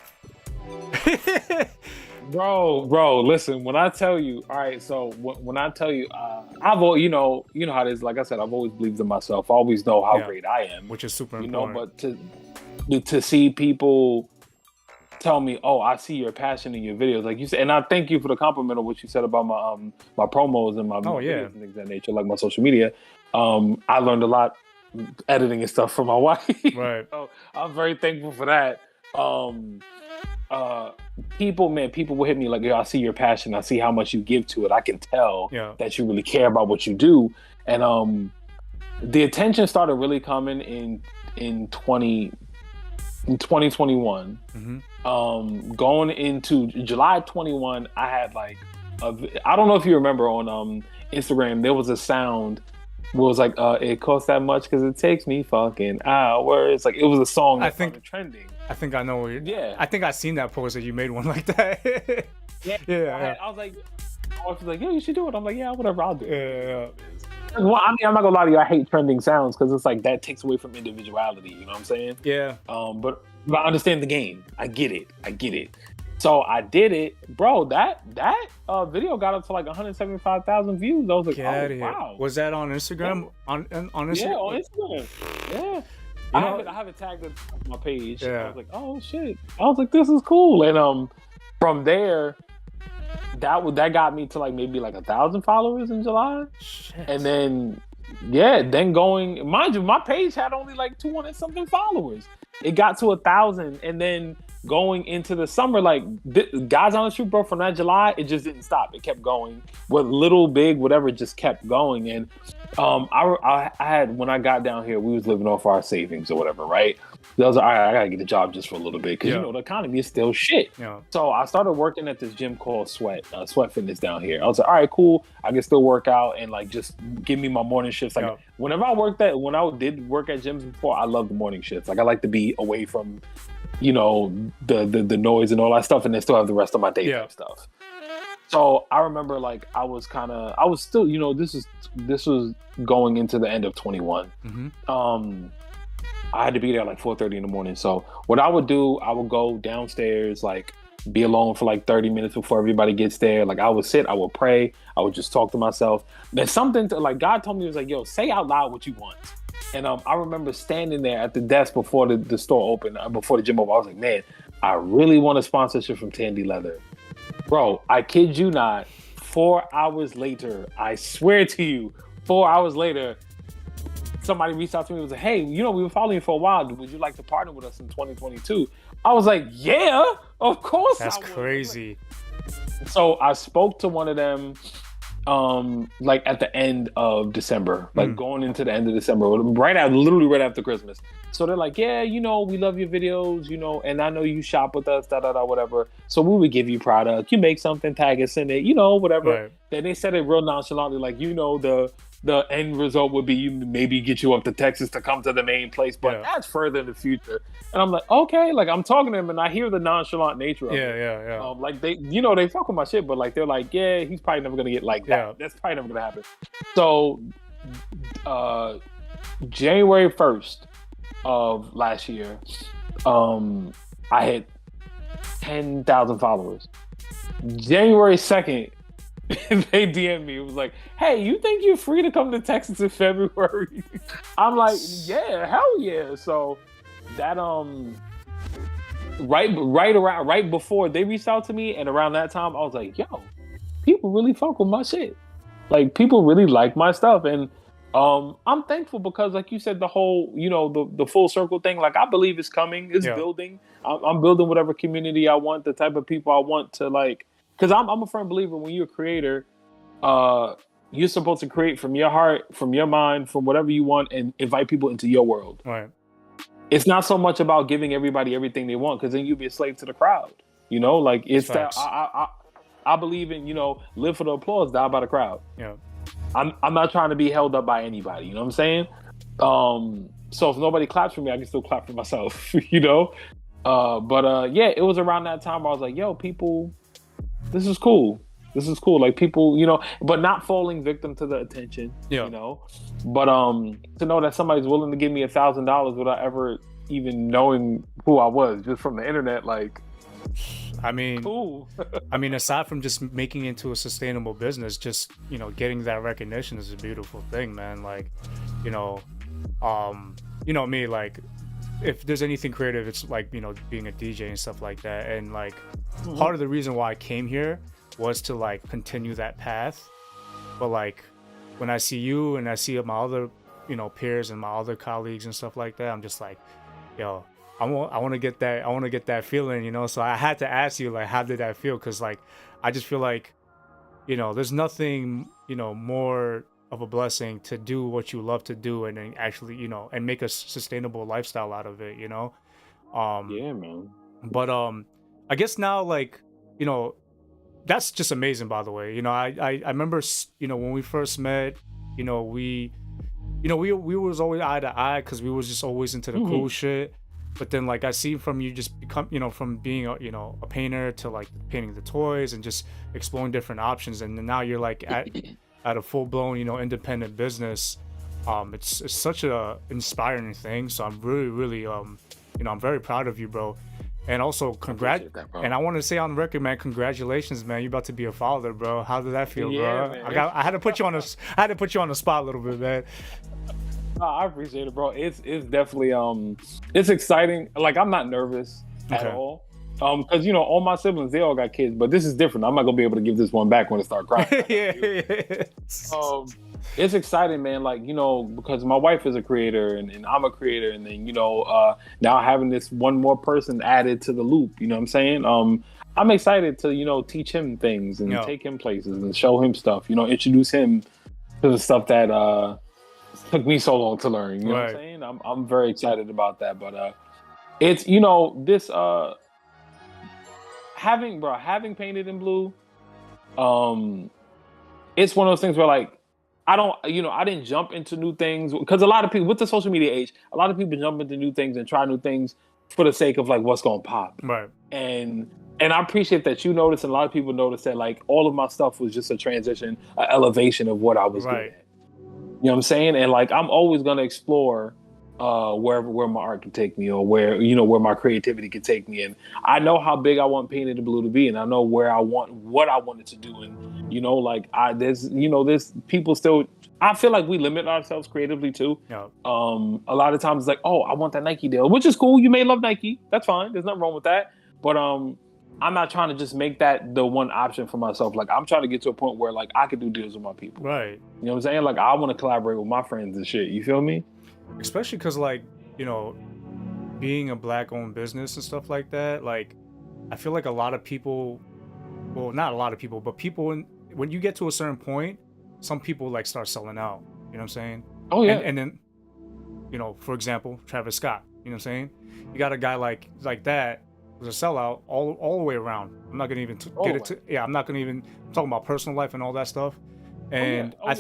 Bro, listen, when I tell you, all right, so when I tell you, you know how it is. Like I said, I've always believed in myself. I always know how great I am, which is super important. You know, but to see people tell me, oh, I see your passion in your videos, like you said, and I thank you for the compliment of what you said about my promos and my videos and things of that nature, like my social media. I learned a lot editing and stuff from my wife. Right. So I'm very thankful for that. People will hit me like, yo, I see your passion. I see how much you give to it. I can tell that you really care about what you do. And the attention started really coming in 2021. Mm-hmm. Going into July 21, I had like, I don't know if you remember on Instagram, there was a sound where it was like, it costs that much because it takes me fucking hours. Like it was a song that started trending. I think I know what you're... I think I seen that post that you made one like that. I was like, I was like, yo, you should do it. I'm like, yeah, whatever, I'll do it. Yeah. Well, I mean, I'm not gonna lie to you, I hate trending sounds because it's like that takes away from individuality, you know what I'm saying? Yeah. But I understand the game. I get it. So I did it, bro. That video got up to like 175,000 views. I was like, wow. Was that on Instagram? On Instagram? Yeah, on Instagram. Yeah. I have it tagged on my page. Yeah. I was like, oh shit. I was like, this is cool. And from there, that got me to like maybe like 1,000 followers in July. Shit. And then then going, mind you, my page had only like 200 something followers. It got to 1,000, and then going into the summer, like Guys on the Street, bro, from that July, it just didn't stop. It kept going. With little, big, whatever, it just kept going. And I had, when I got down here, we was living off our savings or whatever, right? So I was like, all right, I gotta get a job just for a little bit because you know the economy is still shit. Yeah. So I started working at this gym called Sweat Fitness down here. I was like, all right, cool. I can still work out and like just give me my morning shifts. Like when I did work at gyms before, I loved the morning shifts. Like I like to be away from, you know, the noise and all that stuff, and then still have the rest of my daytime stuff. So I remember like I was still, you know, this was going into the end of 21. Mm-hmm. I had to be there like 4:30 in the morning. So what I would do, I would go downstairs, like be alone for like 30 minutes before everybody gets there. Like I would sit, I would pray, I would just talk to myself. There's something to, like, God told me, he was like, yo, say out loud what you want. And I remember standing there at the desk before the store opened, before the gym opened. I was like, man, I really want a sponsorship from Tandy Leather. Bro, I kid you not, 4 hours later, I swear to you, 4 hours later, somebody reached out to me and was like, hey, you know, we were following you for a while. Would you like to partner with us in 2022? I was like, yeah, of course. That's crazy. So I spoke to one of them like at the end of December, like going into the end of December, literally right after Christmas. So they're like, yeah, we love your videos, and I know you shop with us, da da da, whatever. So we would give you product, you make something, tag us in it, whatever. Right. Then they said it real nonchalantly, like, the end result would be you maybe get you up to Texas to come to the main place, but Yeah. that's further in the future. And I'm like, okay, like I'm talking to him and I hear the nonchalant nature of Yeah. it. Yeah. Yeah. Like they fuck with my shit, but like they're like, yeah, he's probably never gonna get like that. Yeah. That's probably never gonna happen. So, uh, January 1st of last year, I hit 10,000 followers. January 2nd, they DM'd me. It was like, "Hey, you think you're free to come to Texas in February?" I'm like, "Yeah, hell yeah!" So that right before they reached out to me, and around that time, I was like, "Yo, people really fuck with my shit. Like, people really like my stuff." And I'm thankful because, like you said, the whole, the full circle thing. Like, I believe it's coming. It's Yeah. building. I'm building whatever community I want, the type of people I want to like. Because I'm a firm believer when you're a creator, you're supposed to create from your heart, from your mind, from whatever you want, and invite people into your world. Right. It's not so much about giving everybody everything they want, because then you'll be a slave to the crowd. Like it's that Facts. I believe in, live for the applause, die by the crowd. Yeah. I'm not trying to be held up by anybody. You know what I'm saying? So if nobody claps for me, I can still clap for myself. But yeah, it was around that time I was like, yo, people, this is cool. This is cool. Like, people, but not falling victim to the attention. Yeah. But to know that somebody's willing to give me $1,000 without ever even knowing who I was, just from the internet, like, I mean, cool. I mean, aside from just making it into a sustainable business, just, getting that recognition is a beautiful thing, man. Like, me, like, if there's anything creative, it's like, being a DJ and stuff like that. And like, part of the reason why I came here was to like continue that path. But like, when I see you and I see my other, peers and my other colleagues and stuff like that, I'm just like, yo, I want to get that feeling, So I had to ask you, like, how did that feel? Because like, I just feel like, there's nothing, more of a blessing to do what you love to do, and then actually, and make a sustainable lifestyle out of it, Yeah, man. But I guess now, like, that's just amazing, by the way. I remember, when we first met, we was always eye to eye because we was just always into the cool shit. But then, like, I see from you just become, from being a painter to like painting the toys and just exploring different options, and then now you're like at a full blown, independent business. It's such a inspiring thing. So I'm really, I'm very proud of you, bro. And also, Appreciate that, bro. and I want to say on record, man, congratulations, man. You're about to be a father, bro. How did that feel, Yeah, bro? man. I had to put you on the spot a little bit, man. I appreciate it, bro. It's definitely it's exciting. Like, I'm not nervous at Okay. all. Because all my siblings, they all got kids, but this is different. I'm not gonna be able to give this one back when it start crying. Yeah. It's exciting, man. Like, because my wife is a creator and I'm a creator, and then now having this one more person added to the loop. You know what I'm saying? I'm excited to teach him things and Yeah. take him places and show him stuff. Introduce him to the stuff that took me so long to learn. You know what I'm Right. saying? I'm very excited about that. But it's this having painted in blue. It's one of those things where, like, I didn't jump into new things, because a lot of people with the social media age, a lot of people jump into new things and try new things for the sake of like what's going to pop. Right. And I appreciate that you noticed, and a lot of people noticed that, like, all of my stuff was just a transition, an elevation of what I was good Right. at. You know what I'm saying? And like, I'm always gonna explore where my art can take me, or where my creativity can take me. And I know how big I want Painted in Blue to be, and I know what I wanted to do. And like, there's people still. I feel like we limit ourselves creatively too. Yeah. A lot of times it's like, oh, I want that Nike deal, which is cool. You may love Nike, that's fine. There's nothing wrong with that. But I'm not trying to just make that the one option for myself. Like, I'm trying to get to a point where, like, I could do deals with my people. Right. You know what I'm saying? Like, I want to collaborate with my friends and shit. You feel me? Especially because, like, being a black-owned business and stuff like that, like, I feel like a lot of people, well, not a lot of people, but people, when you get to a certain point, some people, like, start selling out. You know what I'm saying? Oh yeah. And then, you know, for example, Travis Scott. You know what I'm saying? You got a guy like that who's a sellout all the way around. I'm not gonna even All get the it way. to yeah. I'm not gonna even talk about personal life and all that stuff. Oh yeah. And Oh I yeah.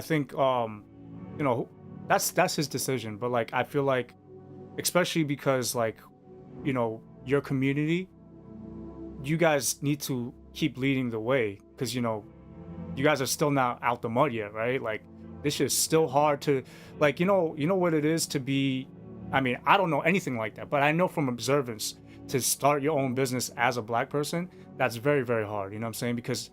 think you know, that's his decision. But like I feel like, especially because like, you know, your community, you guys need to keep leading the way because you know you guys are still not out the mud yet, right? Like this is still hard to like you know what it is to be. I mean, I don't know anything like that, but I know from observance to start your own business as a black person, that's very very hard. You know what I'm saying? Because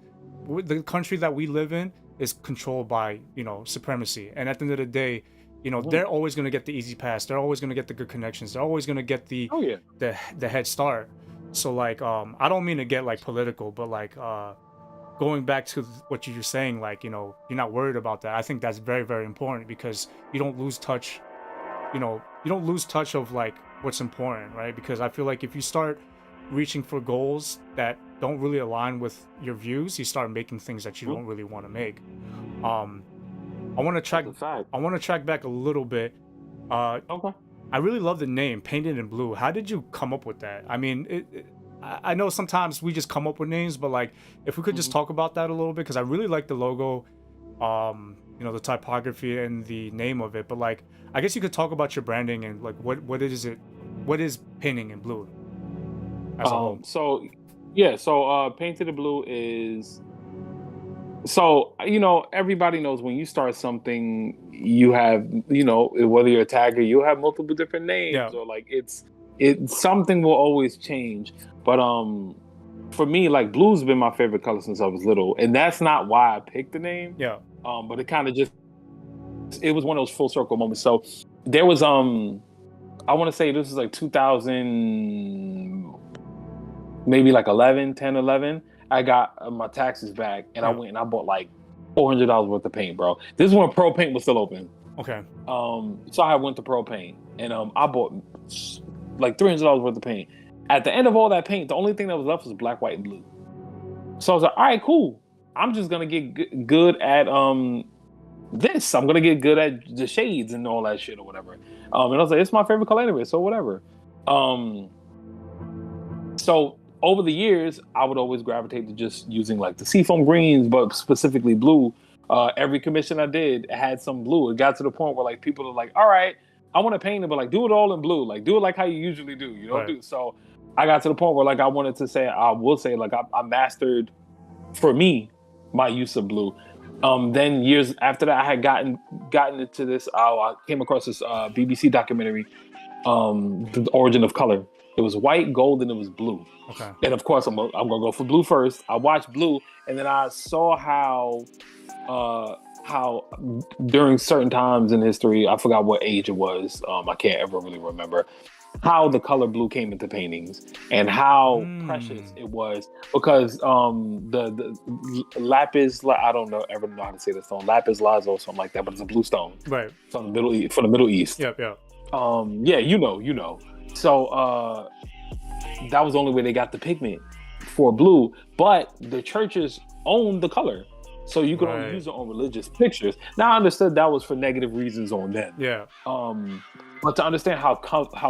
the country that we live in is controlled by you know supremacy, and at the end of the day, you know Mhm. they're always going to get the easy pass. They're always going to get the good connections. They're always going to get Oh yeah. the head start. So like I don't mean to get like political, but like going back to what you were saying, like you know you're not worried about that. I think that's very very important because you don't lose touch. You know you don't lose touch of like what's important, right? Because I feel like if you start reaching for goals that don't really align with your views, you start making things that you Mhm. don't really want to make. Um, I want to track. That's a fact. I want to track back a little bit. Uh, Okay. I really love the name Painted in Blue. How did you come up with that? I mean, I know sometimes we just come up with names, but like if we could just Mhm. talk about that a little bit because I really like the logo, you know, the typography and the name of it. But like, I guess you could talk about your branding and like what is it? What is Painting in Blue as a whole? So yeah. So Painted in Blue is so you know everybody knows when you start something you have you know whether you're a tagger you have multiple different Yeah, names or like it something will always change but for me like blue's been my favorite color since I was little and that's not why I picked the name yeah, but it kind of just it was one of those full circle moments so there was I want to say this was like 2000 maybe like 11, 10, 11. I got my taxes back and I yeah. went and I bought like $400 worth of paint, bro. This is when Pro Paint was still open. Okay, So I went to Pro Paint and I bought like $300 worth of paint. At the end of all that paint, the only thing that was left was black, white, and blue. So I was like, all right, cool. I'm just gonna get good at this. I'm gonna get good at the shades and all that shit or whatever. And I was like, it's my favorite color anyway, so whatever. Um, so over the years, I would always gravitate to just using like the seafoam greens, but specifically blue. Every commission I did had some blue. It got to the point where like people are like, all right, I want to paint it, but like do it all in blue. Like do it like how you usually do. You don't right. do so I got to the point where like I wanted to say, I will say like I mastered for me my use of blue. Then years after that, I had gotten into this. I came across this BBC documentary, The Origin of Color. It was white, gold, and it was blue. Okay, And of course, I'm gonna go for blue first. I watched blue, and then I saw how during certain times in history, I forgot what age it was. I can't ever really remember how the color blue came into paintings and how precious it was because the lapis I don't know ever know how to say the stone lapis lazuli or something like that, but it's a blue stone right. from the Middle East, from the Middle East. Yep, yep. Yeah, you know. So that was the only way they got the pigment for blue, but the churches owned the color. So you could only Right. use it on religious pictures. Now I understood that was for negative reasons on them. Yeah, But to understand how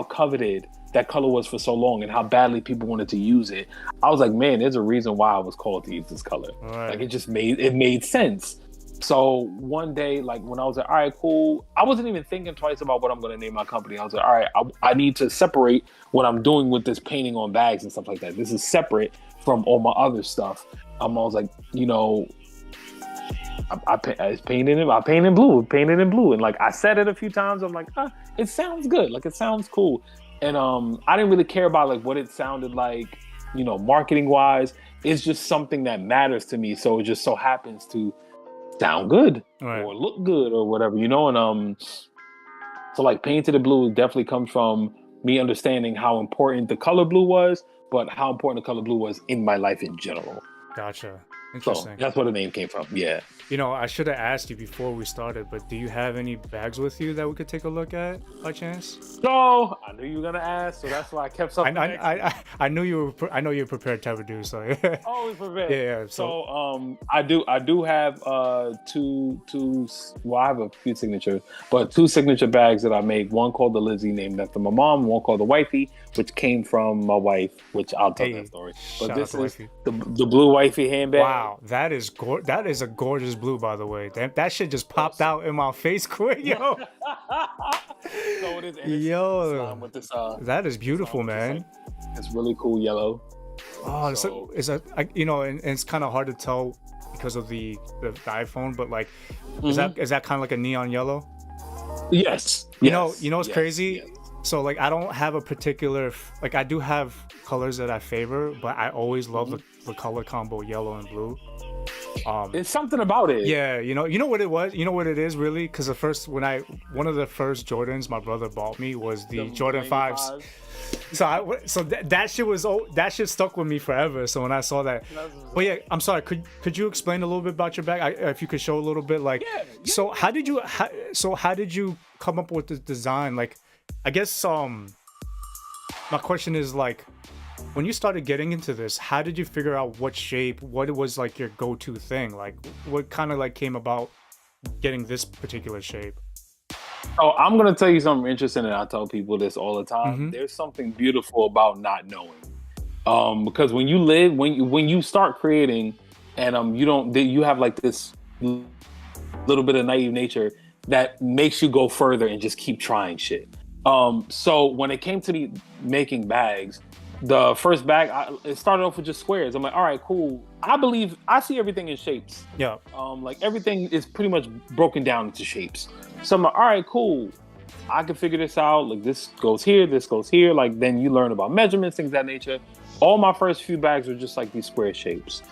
coveted that color was for so long and how badly people wanted to use it, I was like, man, there's a reason why I was called to use this color. right. Like it made sense. So one day, like when I was like, all right, cool, I wasn't even thinking twice about what I'm going to name my company. I was like, all right, I need to separate what I'm doing with this painting on bags and stuff like that. This is separate from all my other stuff. I was like, you know, I painted in blue, and like I said it a few times. I'm like, it sounds good, like it sounds cool, and I didn't really care about like what it sounded like, you know, marketing wise. It's just something that matters to me, so it just so happens to sound good Right. or look good or whatever, you know. And so like Painted in Blue definitely comes from me understanding how important the color blue was, but how important the color blue was in my life in general. Gotcha. So Interesting. that's where the name came from. Yeah. I should have asked you before we started, but do you have any bags with you that we could take a look at by chance? So I knew you were gonna ask, so that's why I kept I something next to me. I knew you were I know you're prepared type of dude, so yeah. Always prepared. Yeah, So I do have well, I have a few signatures, but two signature bags that I make. One called the Lizzie, named after my mom. One called the Wifey, which came from my wife. Which I'll tell Hey, that story. shout But out this to is wifey. the blue Wifey handbag. Wow, that is a gorgeous blue, by the way. That shit just popped out in my face quick, yo. So it is. And it's Yo, slime with this that is beautiful, slime with this, man. like, it's really cool yellow. Oh, So and it's kind of hard to tell because of the iPhone, but like, Mhm. is that kind of like a neon yellow? Yes. You know, what's yes, crazy? yes. So like, I don't have a particular like, I do have colors that I favor, but I always love the color combo yellow and blue. It's something about it. Yeah, you know what it was? You know what it is really? Because one of the first Jordans my brother bought me was the Jordan 5s. 95. So that shit that shit stuck with me forever. So when I saw that, but yeah, I'm sorry. Could you explain a little bit about your bag? If you could show a little bit, like, Yeah, so how did you come up with the design? Like, I guess my question is like, when you started getting into this, how did you figure out what shape? What was like your go-to thing? Like, what kind of like came about getting this particular shape? So I'm gonna tell you something interesting, and I tell people this all the time. Mhm. There's something beautiful about not knowing, because when you start creating, and you have like this little bit of naive nature that makes you go further and just keep trying shit. So when it came to making bags, the first bag, it started off with just squares. I'm like, all right, cool. I see everything in shapes. Yeah. Like everything is pretty much broken down into shapes. So I'm like, all right, cool. I can figure this out. Like this goes here, this goes here. Like then you learn about measurements, things of that nature. All my first few bags were just like these square shapes.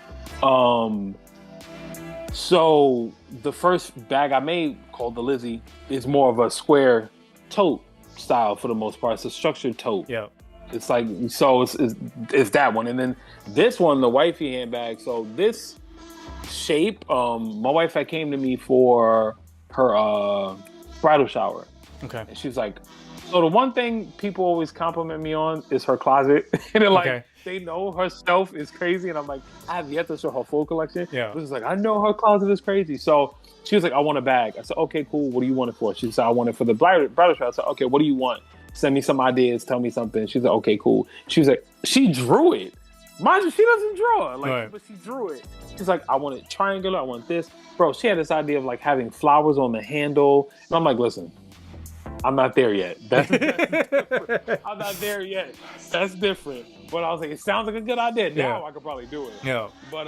So the first bag I made, called the Lizzie, is more of a square tote style for the most part. It's a structured tote. Yeah. It's like, so it's that one. And then this one, the Wifey handbag. So this shape, my wife had came to me for her bridal shower. Okay. And she's like, so the one thing people always compliment me on is her closet. And they're like, Okay. they know her stuff is crazy. And I'm like, I have yet to show her full collection. Yeah. But it's like, I know her closet is crazy. So she was like, I want a bag. I said, okay, cool. What do you want it for? She said, I want it for the bridal shower. I said, okay, what do you want? Send me some ideas. Tell me something. She's like, okay, cool. She was like, she drew it. Mind you, she doesn't draw. Like, Right. but she drew it. She's like, I want it triangular. I want this. Bro, she had this idea of like having flowers on the handle. And I'm like, listen, I'm not there yet. That's different. I'm not there yet. That's different. But I was like, it sounds like a good idea. Now Yeah. I could probably do it. Yeah. But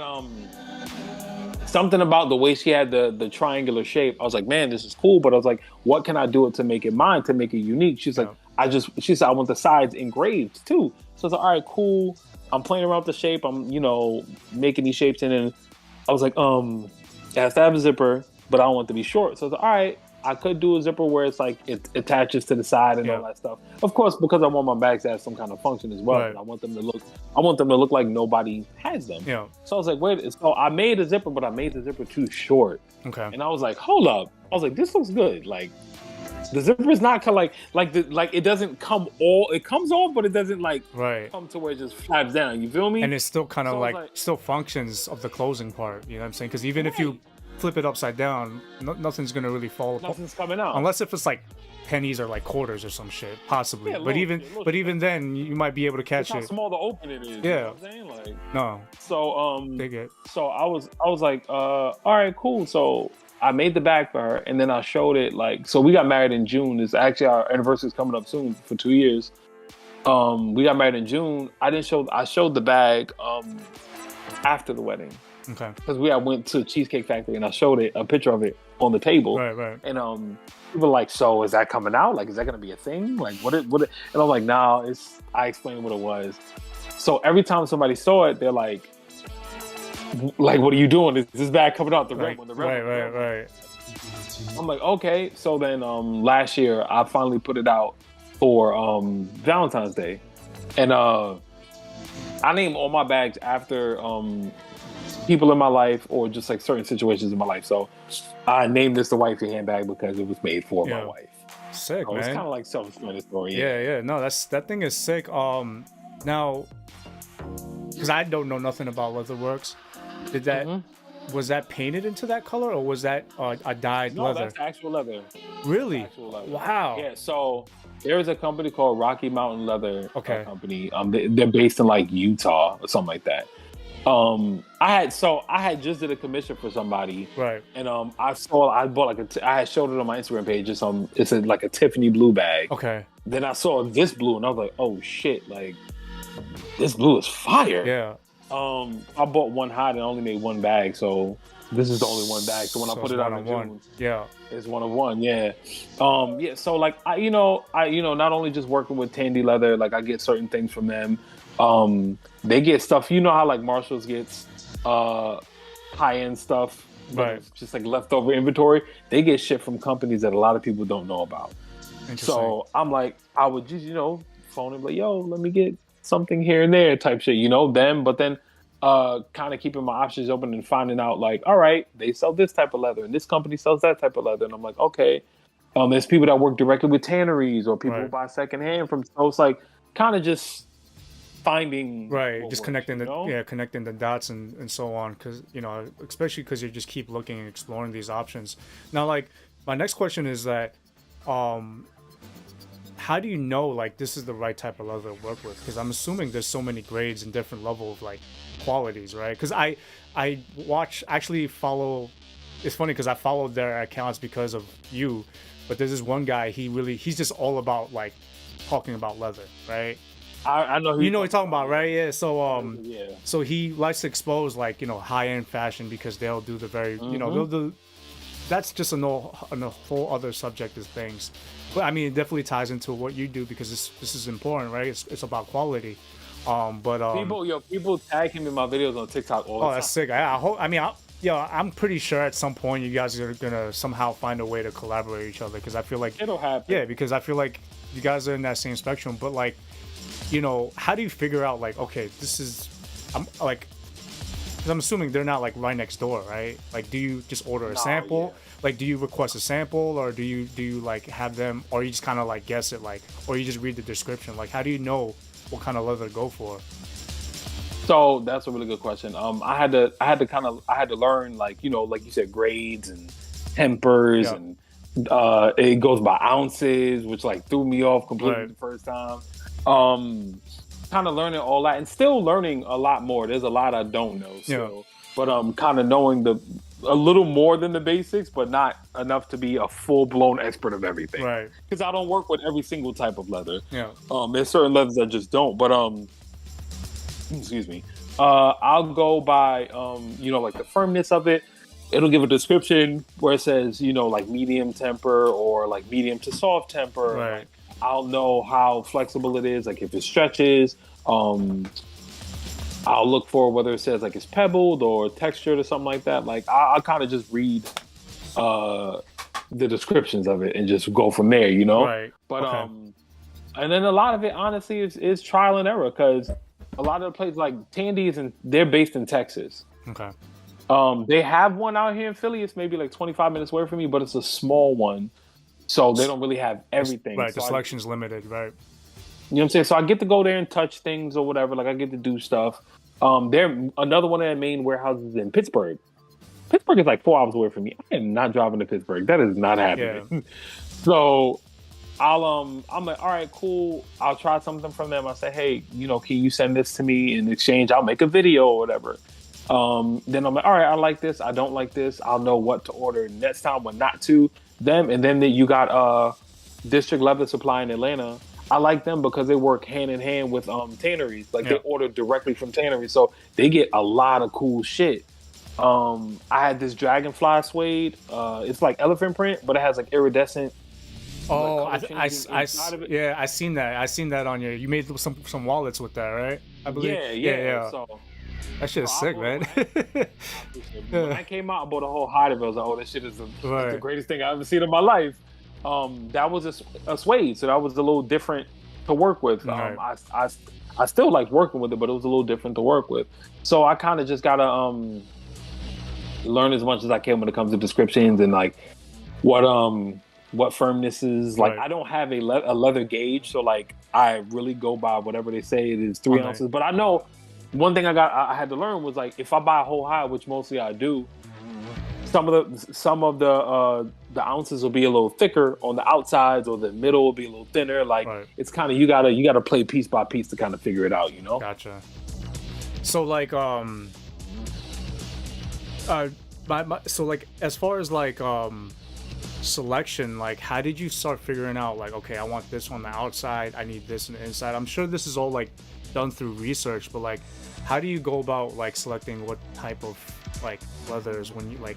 something about the way she had the triangular shape, I was like, man, this is cool. But I was like, what can I do it to make it mine, to make it unique? She's like, she said, I want the sides engraved too. So I was like, all right, cool. I'm playing around with the shape. I'm, making these shapes. And then I was like, it has to have a zipper, but I don't want it to be short. So I was like, all right, I could do a zipper where it's like it attaches to the side and all that stuff. Of course, because I want my bags to have some kind of function as well. Right. And I want them to look like nobody has them. Yeah. So I was like, wait, so I made a zipper, but I made the zipper too short. Okay. And I was like, hold up. I was like, this looks good. Like the zipper is not kind of like it doesn't come all, it comes off, but it doesn't like Right. come to where it just flaps down. You feel me? And it still kind of So I was like like- still functions of the closing part. You know what I'm saying? Because even if you flip it upside down, nothing's gonna really fall apart. Nothing's coming out. Unless if it's like pennies or like quarters or some shit, possibly. Yeah, but little even then, you might be able to That's catch how it. small the open it is. You Yeah. know what I'm saying? Like, No, so dig it. so I was like, all right, cool. So I made the bag for her, and then I showed it. Like, so we got married in June. It's actually our anniversary is coming up soon for 2 years. We got married in June. I showed the bag after the wedding, Okay. because I went to Cheesecake Factory and I showed it, a picture of it on the table. Right. And people were like, so is that coming out? Like, is that gonna be a thing? Like, what? And I'm like, nah. I explained what it was. So every time somebody saw it, they're like, what are you doing? Is this bag coming out? The red one, the red one. Right. I'm like, okay. So then last year I finally put it out for Valentine's Day, and I named all my bags after people in my life or just like certain situations in my life. So I named this the wifey handbag because it was made for my Yeah. wife. Sick, So it's kind man. of like self-explanatory story. Yeah, yeah. No, that thing is sick. Now, because I don't know nothing about Leatherworks, did that was that painted into that color or was that a dyed No, leather? that's actual leather. Really? Actual leather. Wow. Yeah. So there is a company called Rocky Mountain Leather Okay. Company. They're based in like Utah or something like that. I had just did a commission for somebody, Right. and I bought like I had showed it on my Instagram page. It's like a Tiffany blue bag. Okay. Then I saw this blue, and I was like, oh shit, like this blue is fire. Yeah. I bought one hot and I only made one bag, so this is the only one bag. So when I So put it's it out one in on one. June, Yeah. it's one of one. Yeah. Yeah. So like I not only just working with Tandy Leather, like I get certain things from them. They get stuff. You know how like Marshalls gets high end stuff, but Right. it's just like leftover inventory. They get shit from companies that a lot of people don't know about. Interesting. So I'm like, I would just phone him like, yo, let me get something here and there type shit, them. But then kind of keeping my options open and finding out like, all right, they sell this type of leather and this company sells that type of leather, and I'm like, okay. There's people that work directly with tanneries or people who buy secondhand from. So it's like kind of just finding right, just connecting works, connecting the dots and so on, because especially because you just keep looking and exploring these options. Now, like, my next question is that how do you know like this is the right type of leather to work with? Because I'm assuming there's so many grades and different level of like qualities, right? Because I actually follow. It's funny because I followed their accounts because of you, but there's this one guy. He's just all about like talking about leather, right? I know who you know what you're talking about, right? Yeah. So yeah. so he likes to expose like high end fashion because they'll do the very they'll do. That's just a whole other subject of things, but I mean it definitely ties into what you do because this is important, right? It's about quality. People tag him in my videos on TikTok all the time. That's sick. I hope. I mean, I'm pretty sure at some point you guys are gonna somehow find a way to collaborate with each other because I feel like it'll happen. Yeah, because I feel like you guys are in that same spectrum, but like. How do you figure out like, okay, this is, I'm like, because I'm assuming they're not like right next door, right? Like, do you just order a sample? Yeah. Like, do you request a sample, or do you like have them, or you just kind of like guess it, like, or you just read the description? Like, how do you know what kind of leather to go for? So that's a really good question. I had to learn like like you said, grades and tempers and it goes by ounces, which like threw me off completely the first time. Kind of learning all that and still learning a lot more. There's a lot I don't know still, but kind of knowing a little more than the basics, but not enough to be a full blown expert of everything. Right. Because I don't work with every single type of leather. Yeah. There's certain leathers I just don't. But excuse me. I'll go by like the firmness of it. It'll give a description where it says like medium temper or like medium to soft temper. Right. Like, I'll know how flexible it is, like if it stretches. I'll look for whether it says like it's pebbled or textured or something like that. Like I'll kind of just read the descriptions of it and just go from there, Right. But okay. And then a lot of it honestly is trial and error because a lot of the places like Tandy's and they're based in Texas. Okay. They have one out here in Philly. It's maybe like 25 minutes away from me, but it's a small one. So they don't really have everything. Right, so the selection's limited, right? You know what I'm saying? So I get to go there and touch things or whatever. Like I get to do stuff. There another one of their main warehouses in Pittsburgh. Pittsburgh is like 4 hours away from me. I am not driving to Pittsburgh. That is not happening. Yeah. So I'm like, all right, cool. I'll try something from them. I say, hey, can you send this to me in exchange? I'll make a video or whatever. Then I'm like, all right, I like this. I don't like this. I'll know what to order next time, when not to them. And then you got District Leather Supply in Atlanta. I like them because they work hand in hand with tanneries. Like they order directly from tanneries, so they get a lot of cool shit. I had this dragonfly suede. It's like elephant print, but it has like iridescent. Oh, I seen that. I seen that on you. You made some wallets with that, right? I believe. Yeah. So that shit is sick, man. When I came out, I bought a whole hide of it. I was like, oh, this shit is the greatest thing I've ever seen in my life. That was a suede, so that was a little different to work with. I still like working with it, but it was a little different to work with. So I kind of just gotta learn as much as I can when it comes to descriptions and like what firmness is. Like Right. I don't have a leather gauge, so like I really go by whatever they say it is 3 Okay. ounces. But I know one thing I had to learn was like if I buy a whole hide, which mostly I do, some of the ounces will be a little thicker on the outsides, or the middle will be a little thinner. Like Right. it's kind of you gotta play piece by piece to kind of figure it out, you know. Gotcha. So like so like as far as like selection, like how did you start figuring out like, okay, I want this on the outside, I need this on the inside? I'm sure this is all like done through research, but like how do you go about like selecting what type of like leathers when you like,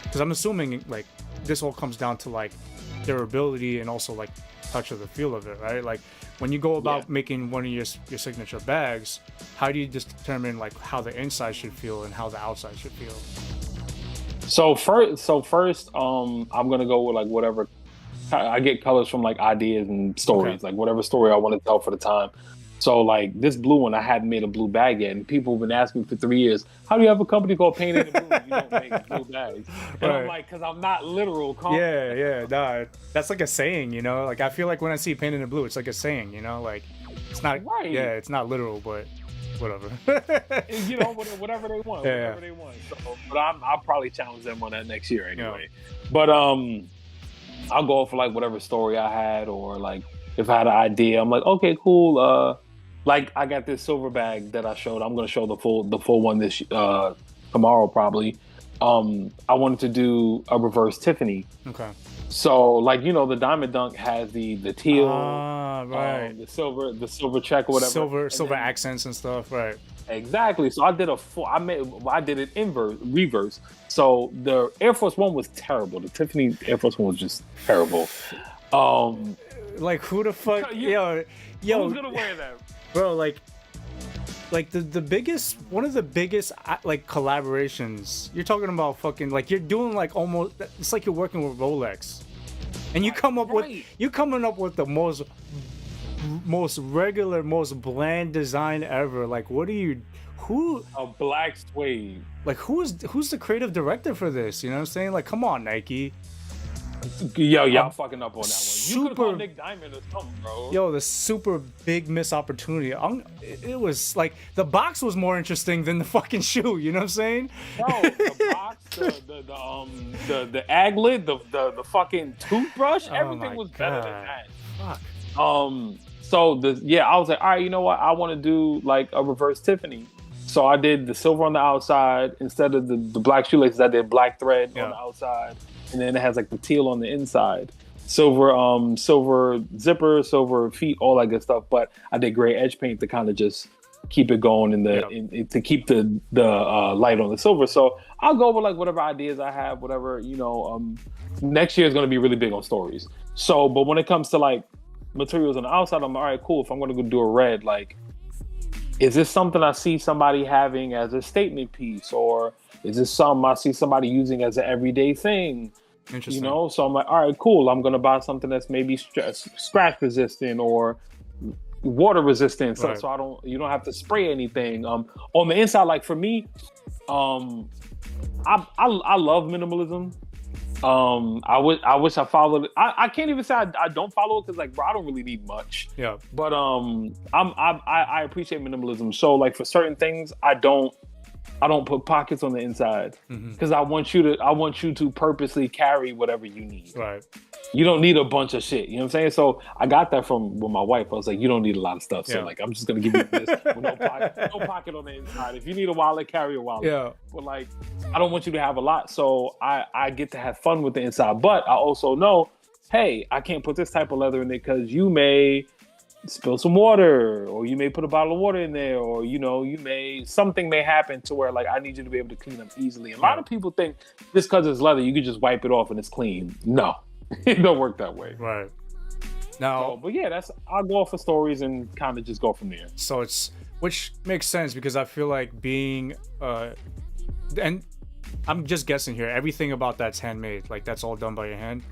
because I'm assuming like this all comes down to like durability and also like touch of the feel of it, right? Like when you go about making one of your signature bags, how do you just determine like how the inside should feel and how the outside should feel? So first, I'm gonna go with like whatever. I get colors from like ideas and stories, Okay. like whatever story I want to tell for the time. So like this blue one, I hadn't made a blue bag yet, and people have been asking me for 3 years, "How do you have a company called Paint in the Blue? You don't make blue bags?" And I'm Right. like, "Cause I'm not literal." Yeah, nah, that's like a saying, you know. Like I feel like when I see paint in the blue, it's like a saying, you know. Like it's not, Right. yeah, it's not literal, but whatever. You know, whatever they want, Yeah. whatever they want. So, but I'll probably challenge them on that next year anyway. But I'll go for like whatever story I had, or like if I had an idea, I'm like, okay, cool. Like I got this silver bag that I showed. I'm gonna show the full one this tomorrow probably. I wanted to do a reverse Tiffany. Okay. So like the Diamond Dunk has the teal, Right. the silver check or whatever, Silver and then- accents and stuff, right? Exactly. So I did I did it reverse. So the Air Force One was terrible. The Tiffany Air Force One was just terrible. Like who the fuck, You- yo, Who's gonna wear that? bro, like the biggest, one of the biggest like collaborations. You're talking about fucking like you're doing like almost. It's like you're working with Rolex, and you come up with Right. you coming up with the most regular, most bland design ever. Like, what are you? Who? A black suede. Like, who's the creative director for this? You know what I'm saying? Like, come on, Nike. Yo, y'all fucking up on that one. You could have super- called Nick Diamond or something, bro. Yo, the super big missed opportunity. It was like the box was more interesting than the fucking shoe. You know what I'm saying? Bro, the box, the aglet, the fucking toothbrush, Oh everything my was better than God. that. Fuck. So I was like, all right, you know what? I want to do like a reverse Tiffany. So I did the silver on the outside instead of the black shoelaces. I did black thread on the outside, and then it has like the teal on the inside. Silver zipper, silver feet, all that good stuff. But I did gray edge paint to kind of just keep it going to keep the light on the silver. So I'll go with like whatever ideas I have, whatever next year is going to be really big on stories. So, but when it comes to like materials on the outside, I'm all right, cool. If I'm going to go do a red, like, is this something I see somebody having as a statement piece, or is this something I see somebody using as an everyday thing? Interesting. So I'm like, all right, cool. I'm going to buy something that's maybe scratch resistant or water resistant, Right. so you don't have to spray anything. On the inside, like for me, I love minimalism. I wish I followed it. I can't even say I don't follow it because like, bro, I don't really need much. Yeah. But I appreciate minimalism. So like for certain things, I don't put pockets on the inside because I want you to purposely carry whatever you need. Right. You don't need a bunch of shit. You know what I'm saying? So I got that with my wife. I was like, you don't need a lot of stuff. So Yeah. like, I'm just gonna give you this with no pocket on the inside. If you need a wallet, carry a wallet. Yeah. But like, I don't want you to have a lot. So I get to have fun with the inside. But I also know, hey, I can't put this type of leather in it because you may spill some water, or you may put a bottle of water in there, or something may happen to where like I need you to be able to clean up easily. A lot of people think just because it's leather, you can just wipe it off and it's clean. No. It don't work that way. Right. Now, But yeah, I'll go off for stories and kind of just go from there. so which makes sense because I feel like being and I'm just guessing here, everything about that's handmade, like that's all done by your hand.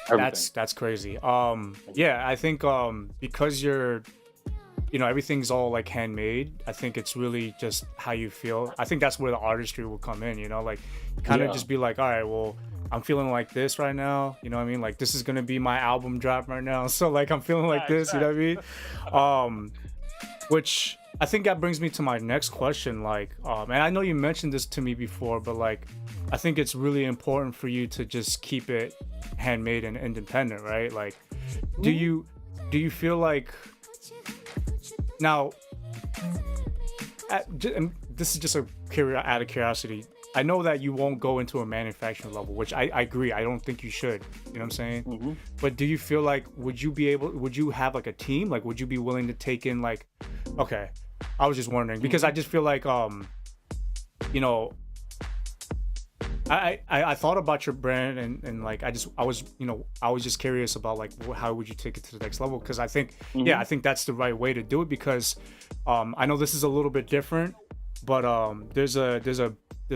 Everything. That's crazy. Yeah, I think because you're everything's all like handmade. I think it's really just how you feel. I think that's where the artistry will come in, like kind of Yeah. just be like, all right, well, I'm feeling like this right now, you know what I mean? Like this is gonna be my album drop right now. So like I'm feeling like Facts, this, you know what I mean? Which I think that brings me to my next question. Like, and I know you mentioned this to me before, but like I think it's really important for you to just keep it handmade and independent, right? Like, do you feel like now, and this is just out of curiosity. I know that you won't go into a manufacturing level, which I agree. I don't think you should. You know what I'm saying? But do you feel like would you have like a team? Like, would you be willing to take in like, okay, I was just wondering because I just feel like you know, I thought about your brand and like I was just curious about like how would you take it to the next level, because I think I think that's the right way to do it, because I know this is a little bit different, but there's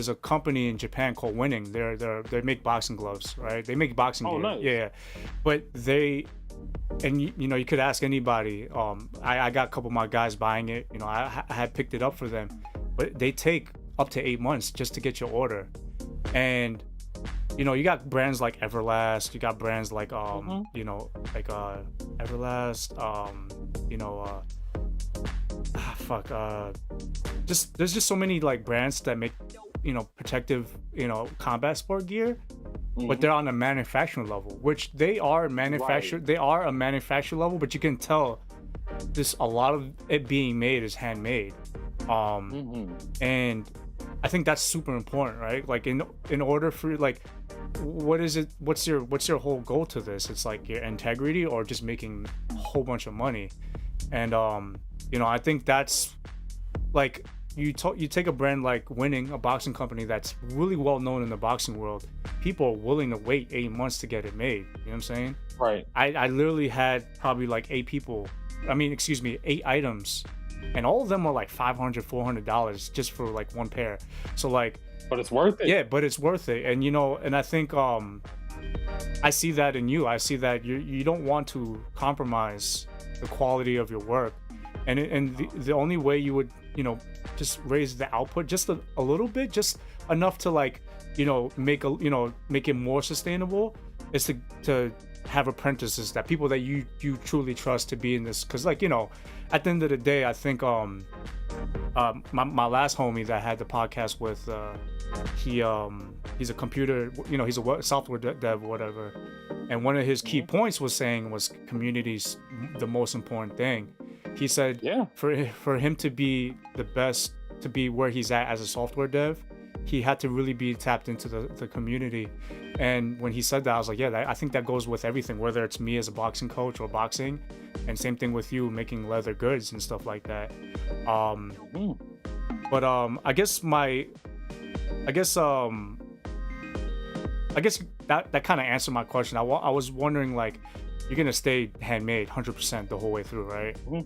a company in Japan called Winning. They make boxing gloves, right? They make boxing gear. Nice. Yeah, but you could ask anybody. I got a couple of my guys buying it. I had picked it up for them, but they take up to 8 months just to get your order. And you got brands like Everlast, you got brands like like Everlast, there's just so many like brands that make protective combat sport gear, but they're on a manufacturing level, which they are manufactured. They are a manufacturer level, but you can tell a lot of it being made is handmade. And I think that's super important, right? Like in order for like, what's your whole goal to this? It's like your integrity or just making a whole bunch of money. And I think that's like you take a brand like Winning, a boxing company that's really well known in the boxing world. People are willing to wait 8 months to get it made. You know what I'm saying? Right. I literally had probably like 8 items, and all of them were like $500-$400 just for like one pair. So like, but it's worth it. Yeah, but it's worth it. And and I think I see that in you. I see that you don't want to compromise the quality of your work, and the only way you would just raise the output just a little bit, just enough to like make it more sustainable, is to have apprentices, that people that you truly trust to be in this, because like at the end of the day, I think my last homie that I had the podcast with, he's a computer, he's a software dev or whatever, and one of his key points was community's the most important thing. He said for him to be the best, to be where he's at as a software dev, he had to really be tapped into the community. And when he said that, I was like, yeah, I think that goes with everything, whether it's me as a boxing coach or boxing, and same thing with you making leather goods and stuff like that. But I guess that kind of answered my question. I was wondering, like, you're gonna stay handmade 100% the whole way through, right? Well,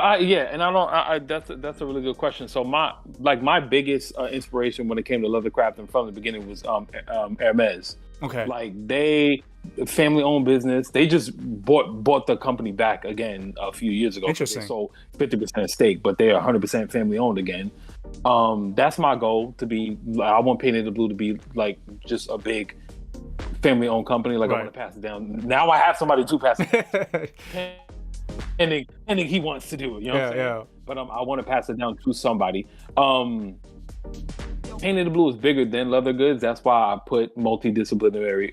and I don't. That's a really good question. So my biggest inspiration when it came to leathercrafting from the beginning was Hermes. Okay. Like, they family-owned business. They just bought the company back again a few years ago. Interesting. They sold 50% stake, but they are 100% family-owned again. That's my goal, to be. I want Painted Blue to be like just a big family-owned company. Like, right. I want to pass it down. Now I have somebody to pass it down. And he wants to do it, you know what I'm saying? Yeah. But I want to pass it down to somebody. Painted Blue is bigger than leather goods. That's why I put multidisciplinary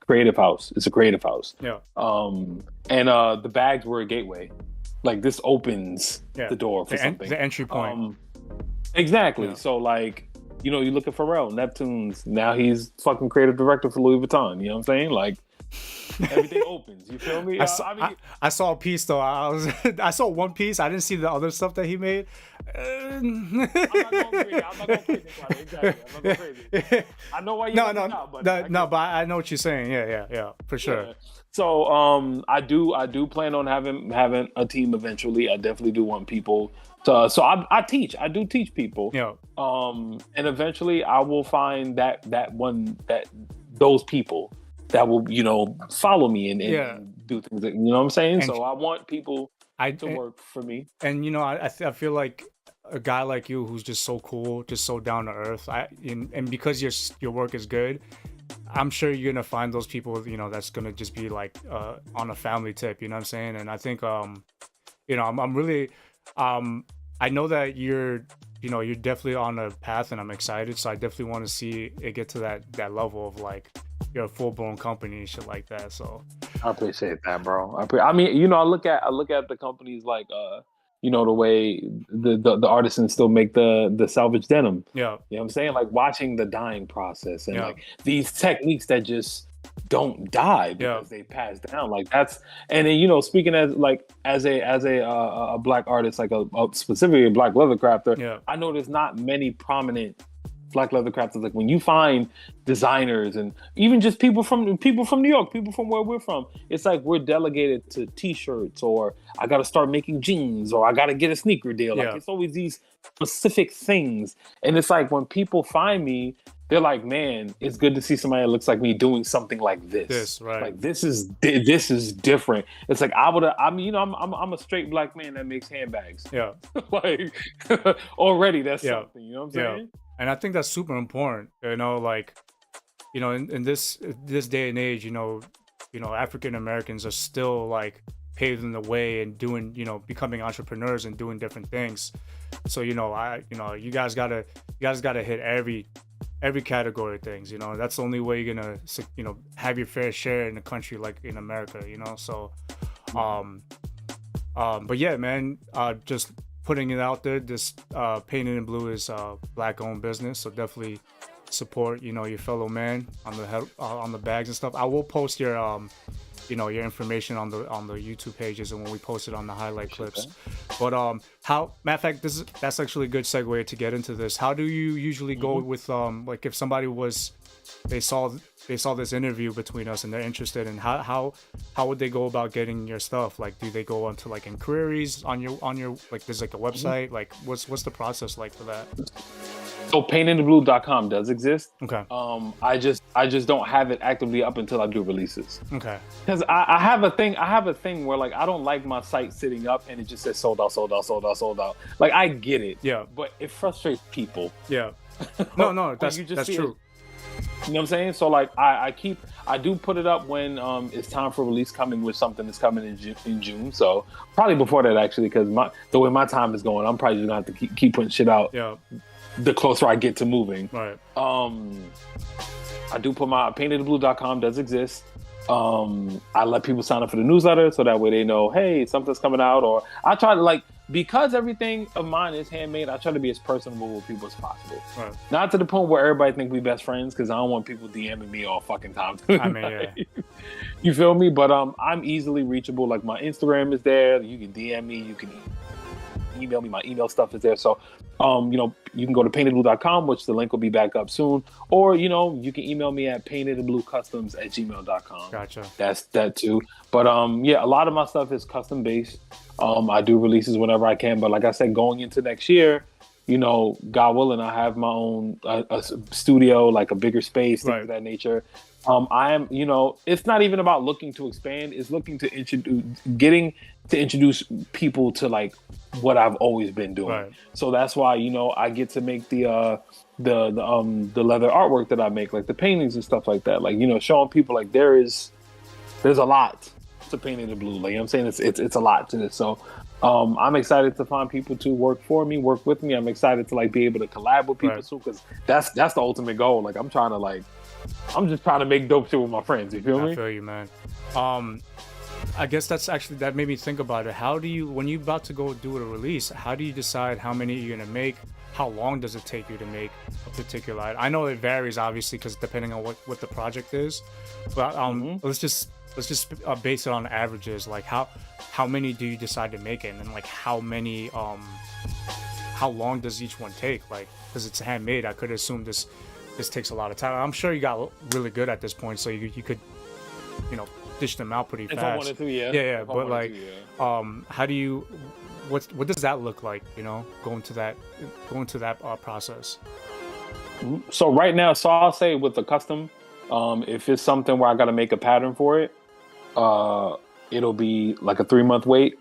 creative house. It's a creative house. Yeah. And the bags were a gateway. Like, this opens the door for something. The entry point. Exactly. Yeah. So like, you look at Pharrell, Neptunes. Now he's fucking creative director for Louis Vuitton. You know what I'm saying? Like, everything opens. You feel me? I saw a piece though. I saw one piece. I didn't see the other stuff that he made. I'm not going crazy. Exactly. I'm not going crazy. I know why you. But I know what you're saying. Yeah, for sure. Yeah. So I do plan on having a team eventually. I definitely do want people. So I teach. I do teach people. Yeah. And eventually I will find those people that will, follow me and do things that, you know what I'm saying? So I want people I to work for me. and I feel like a guy like you who's just so cool, just so down to earth. And because your work is good, I'm sure you're gonna find those people, that's gonna just be like on a family tip. You know what I'm saying? And I think I'm really um I know that you're definitely on a path, and I'm excited. So I definitely want to see it get to that level of like you're a full blown company and shit like that. So I appreciate that, bro. I mean, I look at the companies like the way the artisans still make the salvage denim. yeah, You know what I'm saying? Like watching the dyeing process and yeah, like these techniques that just don't die yeah, because they pass down. Like that's and then speaking as a black artist, like specifically a black leather crafter, yeah, I know there's not many prominent black leather crafters. Like when you find designers and even just people from New York, people from where we're from, it's like we're delegated to T-shirts, or I got to start making jeans, or I got to get a sneaker deal. Like yeah. it's always these specific things, and it's like when people find me, they're like, "Man, it's good to see somebody that looks like me doing something like this. This right. Like this is different." It's like I mean, I'm a straight black man that makes handbags. Yeah, Like already, that's yeah, something. You know what I'm yeah. saying? And I think that's super important. Like in this day and age, African Americans are still like paving the way and doing, becoming entrepreneurs and doing different things. So you guys gotta hit every category of things. That's the only way you're gonna have your fair share in a country like in America. So um but yeah, man, just putting it out there. This Painted in Blue is black owned business, so definitely support your fellow man on the bags and stuff. I will post your information on the YouTube pages, and when we post it on the highlight clips. But how matter of fact, that's actually a good segue to get into this. How do you usually go with like if somebody they saw this interview between us and they're interested in how would they go about getting your stuff? Like, do they go onto like inquiries on your like there's like a website? Like what's the process like for that? So paintedintheblue.com does exist. Okay. I just don't have it actively up until I do releases. Okay. Because I have a thing where like I don't like my site sitting up and it just says sold out, sold out, sold out, sold out. Like I get it. Yeah. But it frustrates people. Yeah. No, that's You just that's see true. You know what I'm saying? So like I do put it up when it's time for release coming with something that's coming in June. So probably before that actually, because the way my time is going, I'm probably just gonna have to keep putting shit out. Yeah. The closer I get to moving. Right. I do put my paintedintheblue.com does exist. I let people sign up for the newsletter so that way they know, hey, something's coming out. Or I try to because everything of mine is handmade, I try to be as personable with people as possible. Right. Not to the point where everybody think we best friends, because I don't want people DMing me all fucking time. I mean, yeah. You feel me? But I'm easily reachable. Like my Instagram is there. You can DM me. You can email me. My email stuff is there. So you can go to paintedblue.com, which the link will be back up soon. Or, you can email me at paintedinbluecustoms@gmail.com. Gotcha. That's that too. But a lot of my stuff is custom based. I do releases whenever I can. But like I said, going into next year, God willing, I have my own a studio, like a bigger space, things of that nature. I am, it's not even about looking to expand. It's looking to introduce people to like what I've always been doing. Right. So that's why, I get to make the leather artwork that I make, like the paintings and stuff like that. Like, showing people like there's a lot to Painted in Blue. Like, you know what I'm saying? It's a lot to this. So I'm excited to find people to work for me, work with me. I'm excited to like be able to collab with people soon, because that's the ultimate goal. Like I'm just trying to make dope shit with my friends. You feel me? I feel you, man. I guess that made me think about it. How do you, when you're about to go do a release, how do you decide how many you're gonna make? How long does it take you to make a particular item? I know it varies obviously because depending on what the project is, but let's just base it on averages. Like how many do you decide to make it, and then like how long does each one take? Like, because it's handmade, I could assume this takes a lot of time. I'm sure you got really good at this point, so you could dish them out pretty fast. If I wanted to, yeah. Yeah. But like, how do you? What does that look like? Going to that process. So right now, I'll say with the custom, if it's something where I got to make a pattern for it, it'll be like a 3-month wait.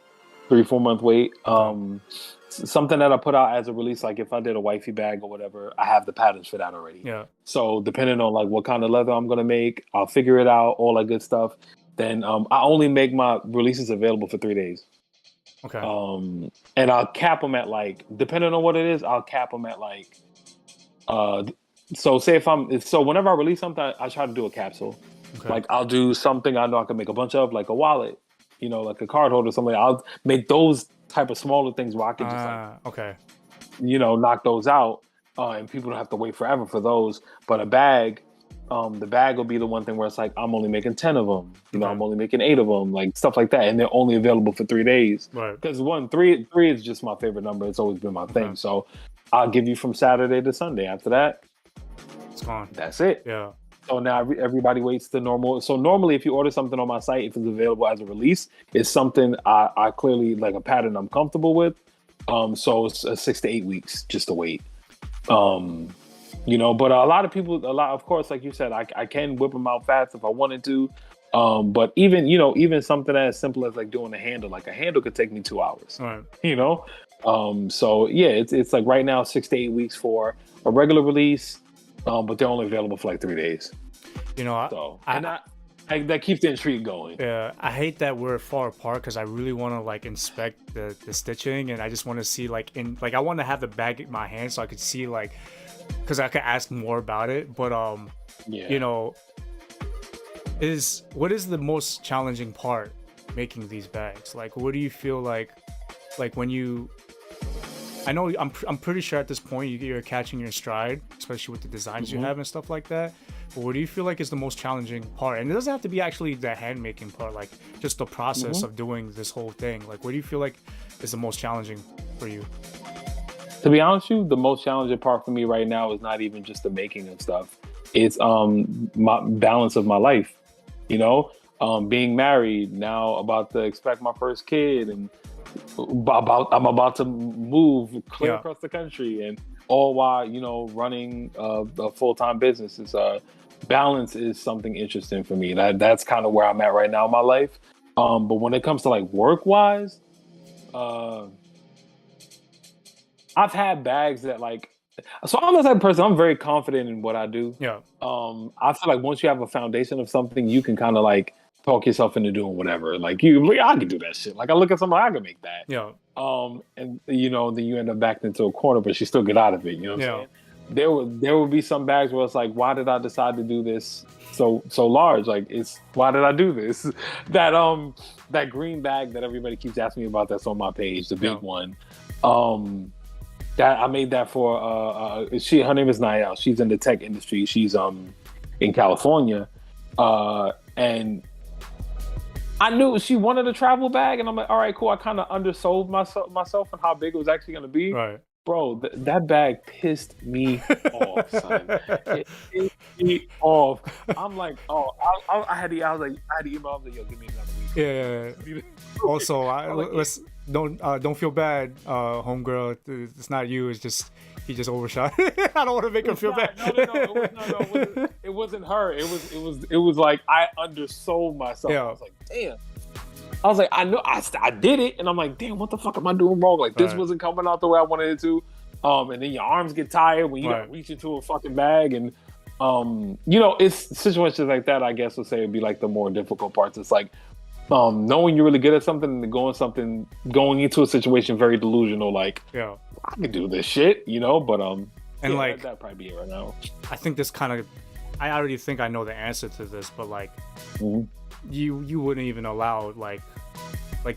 3-4 month wait. Something that I put out as a release, like if I did a wifey bag or whatever, I have the patterns for that already. Yeah. So depending on like what kind of leather I'm gonna make, I'll figure it out, all that good stuff. Then I only make my releases available for 3 days. Okay. And I'll cap them at like, depending on what it is, I'll cap them at like, so say so whenever I release something, I try to do a capsule. Okay. Like I'll do something I know I can make a bunch of, like a wallet, like a card holder, something. I'll make those type of smaller things where I can just okay. Knock those out, and people don't have to wait forever for those. But a bag, the bag will be the one thing where it's like I'm only making 10 of them. I'm only making 8 of them, like stuff like that, and they're only available for 3 days. Right. Because three is just my favorite number. It's always been my thing. Okay. So I'll give you from Saturday to Sunday. After that, it's gone. That's it. Yeah. So now everybody waits the normal. So normally, if you order something on my site, if it's available as a release, it's something I clearly like a pattern I'm comfortable with. So it's 6 to 8 weeks just to wait. But a lot of people, of course, like you said, I can whip them out fast if I wanted to. But even something as simple as like doing a handle, like a handle could take me 2 hours. Right. So yeah, it's like right now 6 to 8 weeks for a regular release. But they're only available for like 3 days. That keeps the intrigue going. Yeah, I hate that we're far apart because I really want to like inspect the stitching, and I just want to see I want to have the bag in my hand so I could see because I could ask more about it. But what is the most challenging part making these bags? Like, what do you feel like when you? I know I'm pretty sure at this point you're catching your stride, especially with the designs you have and stuff like that. But what do you feel like is the most challenging part? And it doesn't have to be actually the hand making part, like just the process of doing this whole thing. Like, what do you feel like is the most challenging for you? To be honest with you, the most challenging part for me right now is not even just the making of stuff. It's my balance of my life. Being married now, about to expect my first kid, and I'm about to move clear across the country, and all while running a full-time business. Is balance is something interesting for me. That's kind of where I'm at right now in my life. But when it comes to like work-wise, I've had bags that so I'm the type of person, I'm very confident in what I do. Yeah. I feel like once you have a foundation of something, you can kind of like talk yourself into doing whatever. I can do that shit. Like I look at something, I can make that. Yeah. And then you end up backed into a corner, but you still get out of it. You know what I'm saying? There will be some bags where it's like, why did I decide to do this so large? Like why did I do this? That green bag that everybody keeps asking me about, that's on my page, the big one. That I made that for her name is Niall. She's in the tech industry. She's in California. And I knew she wanted a travel bag, and I'm like, all right, cool. I kind of undersold myself on how big it was actually going to be. Right. Bro, that bag pissed me off, son. It pissed me off. I'm like, I had to email. I was like, yo, give me another week. Yeah. Also, don't feel bad, homegirl. It's not you. It's just he just overshot. I don't want to make him feel bad. No. It wasn't her. It was like I undersold myself. Yeah. I was like, damn. I was like, I know I did it, and I'm like, damn, what the fuck am I doing wrong? Like this wasn't coming out the way I wanted it to. And then your arms get tired when you gotta reach into a fucking bag, and it's situations like that. I guess would say would be like the more difficult parts. It's like knowing you're really good at something and going into a situation very delusional. Like, I can do this shit, but that'd probably be it right now. I think I already think I know the answer to this, but like. Mm-hmm. You wouldn't even allow like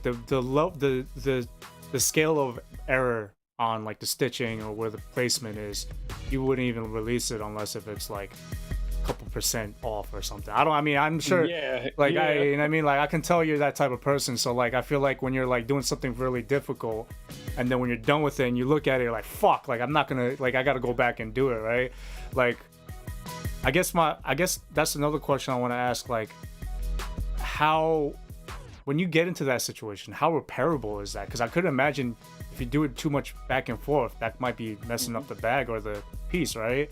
the scale of error on like the stitching or where the placement is. You wouldn't even release it unless if it's like a couple % off or something. I'm sure. I can tell you're that type of person. So like I feel like when you're like doing something really difficult, and then when you're done with it and you look at it, you're like, fuck, like I'm not gonna, like I gotta go back and do it, right? Like I guess that's another question I want to ask, like. When you get into that situation, how repairable is that? Because I could imagine if you do it too much back and forth, that might be messing up the bag or the piece, right?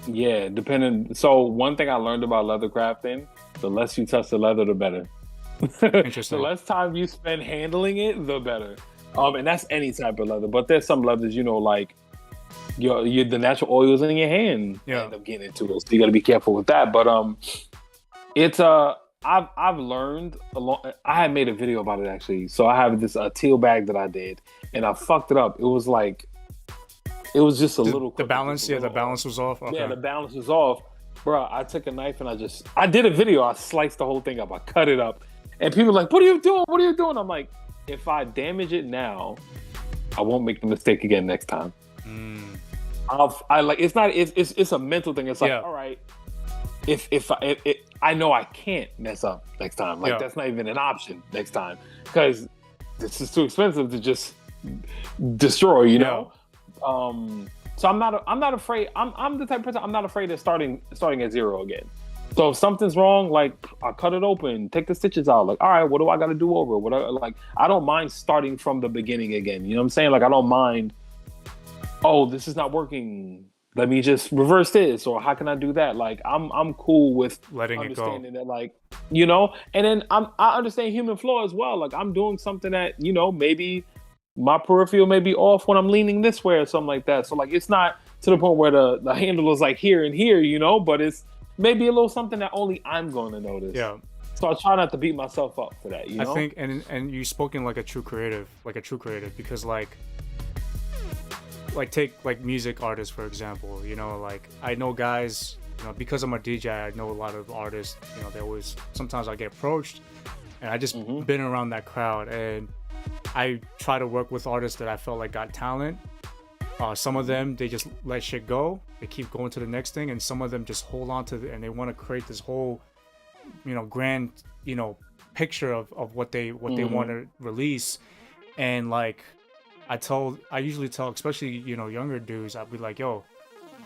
Yeah, depending. So one thing I learned about leather crafting, the less you touch the leather, the better. The Interesting. less time you spend handling it, the better. And that's any type of leather. But there's some leathers, like your the natural oils in your hand Yeah. end up getting into it. So you got to be careful with that. But it's I've learned a lot. I had made a video about it actually. So I have this teal bag that I did, and I fucked it up. It was just a little. The balance, just a the little balance was off. Okay. Yeah, the balance was off. Bro, I took a knife and I did a video. I sliced the whole thing up. I cut it up. And people are like, what are you doing? What are you doing? I'm like, if I damage it now, I won't make the mistake again next time. It's a mental thing. It's like, all right, I know I can't mess up next time. Like that's not even an option next time because this is too expensive to just destroy, you know? So I'm not afraid. I'm the type of person, I'm not afraid of starting at zero again. So if something's wrong, like I cut it open, take the stitches out. Like, all right, what do I got to do over? I don't mind starting from the beginning again. You know what I'm saying? Like, I don't mind. Oh, this is not working. Let me just reverse this, or how can I do that? Like, I'm cool with letting it go. That, like, And then I understand human flaw as well. Like, I'm doing something that maybe my peripheral may be off when I'm leaning this way or something like that. So like, it's not to the point where the handle is like here and here, but it's maybe a little something that only I'm going to notice. Yeah. So I try not to beat myself up for that. I think, and you spoken like a true creative, because like take like music artists for example. Like I know guys, because I'm a DJ, I know a lot of artists. They always sometimes I get approached, and I just been around that crowd, and I try to work with artists that I felt like got talent. Some of them, they just let shit go. They keep going to the next thing. And some of them just hold on to and they want to create this whole, grand, picture of what they want to release. And like, I usually tell, especially, younger dudes, I'd be like, yo,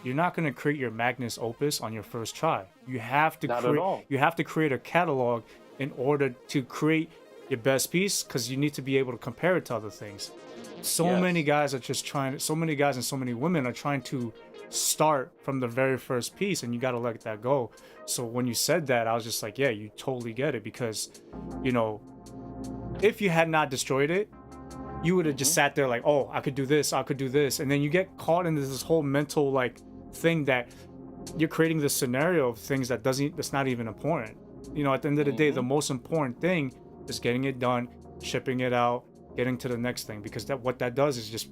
you're not going to create your magnus opus on your first try. You have to create a catalog in order to create your best piece, because you need to be able to compare it to other things. Many guys are just so many guys and so many women are trying to start from the very first piece, and you got to let that go. So when you said that, I was just like, yeah, you totally get it, because if you had not destroyed it, you would have just sat there like, oh, I could do this, and then you get caught into this whole mental like thing that you're creating this scenario of things that's not even important. At the end of the day, the most important thing is getting it done, shipping it out, getting to the next thing, because what that does is just,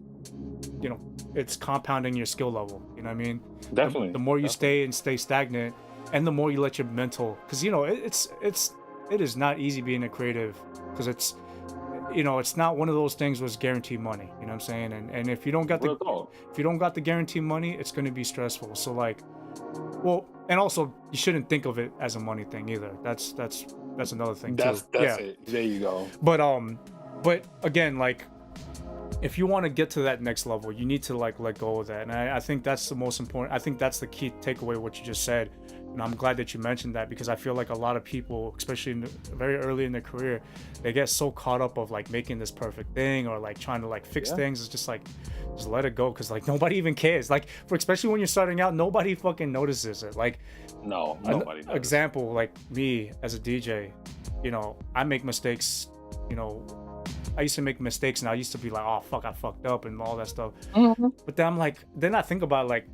it's compounding your skill level. You know what I mean? Definitely. The more you stay stagnant, and the more you let your mental, because it is not easy being a creative, because it's not one of those things where it's guaranteed money. You know what I'm saying? And if you don't got the guaranteed money, it's going to be stressful. So like, well, and also you shouldn't think of it as a money thing either. That's another thing too. That's it. There you go. But again, like, if you want to get to that next level, you need to like let go of that. And I think that's the most important. I think that's the key takeaway what you just said. And I'm glad that you mentioned that, because I feel like a lot of people, especially very early in their career, they get so caught up of like making this perfect thing, or like trying to like fix things. It's just like, just let it go, because like nobody even cares. Like, especially when you're starting out, nobody fucking notices it. Like, no, nobody does. Example, like me as a DJ, I make mistakes. I used to make mistakes, and I used to be like, oh fuck, I fucked up and all that stuff. But then I'm like, then I think about like,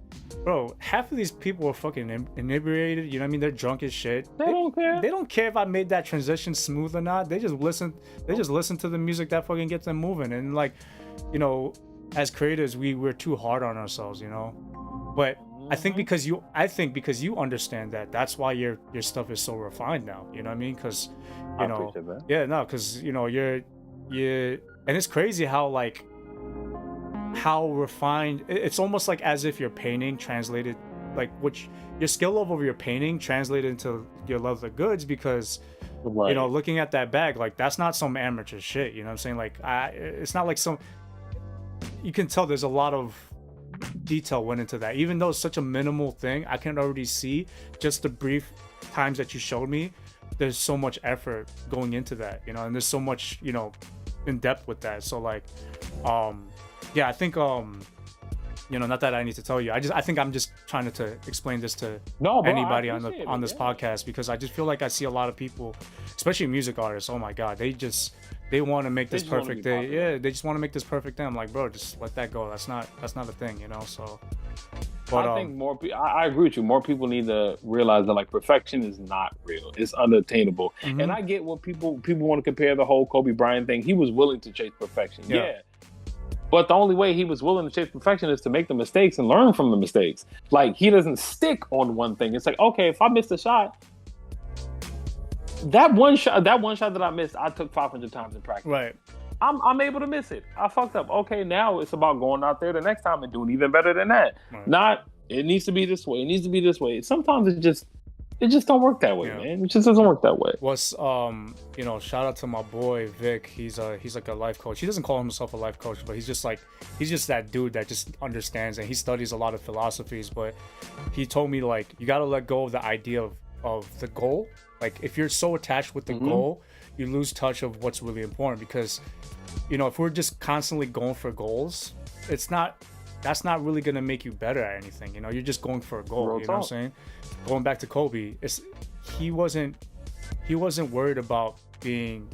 bro, half of these people are fucking inebriated. You know what I mean? They're drunk as shit. They don't care. They don't care if I made that transition smooth or not. They just listen to the music that fucking gets them moving. And like, as creators, we're too hard on ourselves, But I think because you understand that, that's why your stuff is so refined now. You know what I mean? Because because and it's crazy how refined. It's almost like as if your painting translated, like your skill level of your painting translated into your love of goods, because looking at that bag, like that's not some amateur shit. You know what I'm saying? Like it's not like you can tell there's a lot of detail went into that. Even though it's such a minimal thing, I can already see just the brief times that you showed me, there's so much effort going into that, and there's so much, in depth with that. So like, I think not that I need to tell you. I think I'm just trying to explain this to No, bro, I anybody appreciate on it, this yeah. podcast, because I just feel like I see a lot of people, especially music artists. Oh my God, they want to make this just wanna perfect be day. popular. Yeah, they just want to make this perfect day. I'm like, bro, just let that go. That's not a thing, So, but I think more people. I agree with you. More people need to realize that like perfection is not real. It's unattainable. And mhm, I get what people want to compare the whole Kobe Bryant thing. He was willing to chase perfection. yeah, Yeah. But the only way he was willing to chase perfection is to make the mistakes and learn from the mistakes. Like he doesn't stick on one thing. It's like, okay, if I missed a shot, that one shot that I missed, I took 500 times in practice. right, I'm able to miss it. I fucked up. Okay, now it's about going out there the next time and doing even better than that. right. Not it needs to be this way. It needs to be this way. Sometimes it just don't work that way, Yeah. man. It just doesn't work that way. What's shout out to my boy Vic. He's like a life coach. He doesn't call himself a life coach, but he's just that dude that just understands, and he studies a lot of philosophies. But he told me, like, you gotta let go of the idea of the goal. Like, if you're so attached with the goal, you lose touch of what's really important. Because if we're just constantly going for goals, that's not really gonna make you better at anything. You're just going for a goal. Real You know what I'm talk. saying? Going back to Kobe, he wasn't worried about being,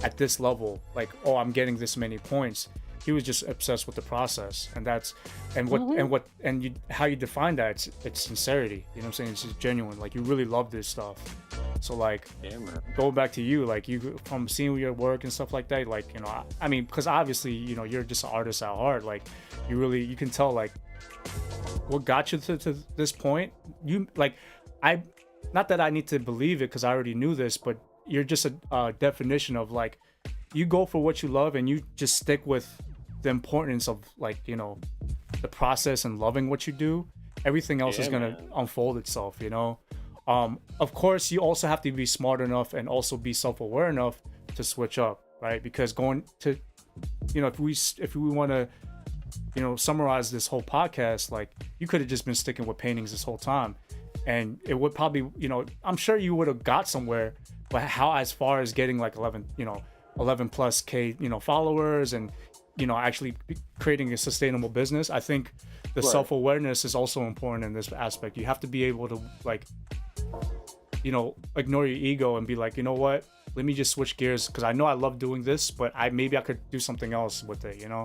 at this level, like, oh, I'm getting this many points. He was just obsessed with the process, and how you define that, it's sincerity. You know what I'm saying? It's just genuine. Like, you really love this stuff. So, like, Yeah, man. going back to you, like, you, from seeing your work and stuff like that, like, I mean, because obviously, you're just an artist at heart. Like, you can tell, like, what got you to this point. You, like, not that I need to believe it because I already knew this, but you're just a definition of, like, you go for what you love and you just stick with the importance of, like, the process and loving what you do. Everything else is gonna unfold itself. Of course, you also have to be smart enough and also be self-aware enough to switch up, right? Because going to, if we want to, summarize this whole podcast, like, you could have just been sticking with paintings this whole time, and it would probably, I'm sure you would have got somewhere, but how, as far as getting like 11 plus K, followers, and, actually creating a sustainable business. I think the Right. self-awareness is also important in this aspect. You have to be able to, like, ignore your ego and be like, you know what? Let me just switch gears, because I know I love doing this, but maybe I could do something else with it, No,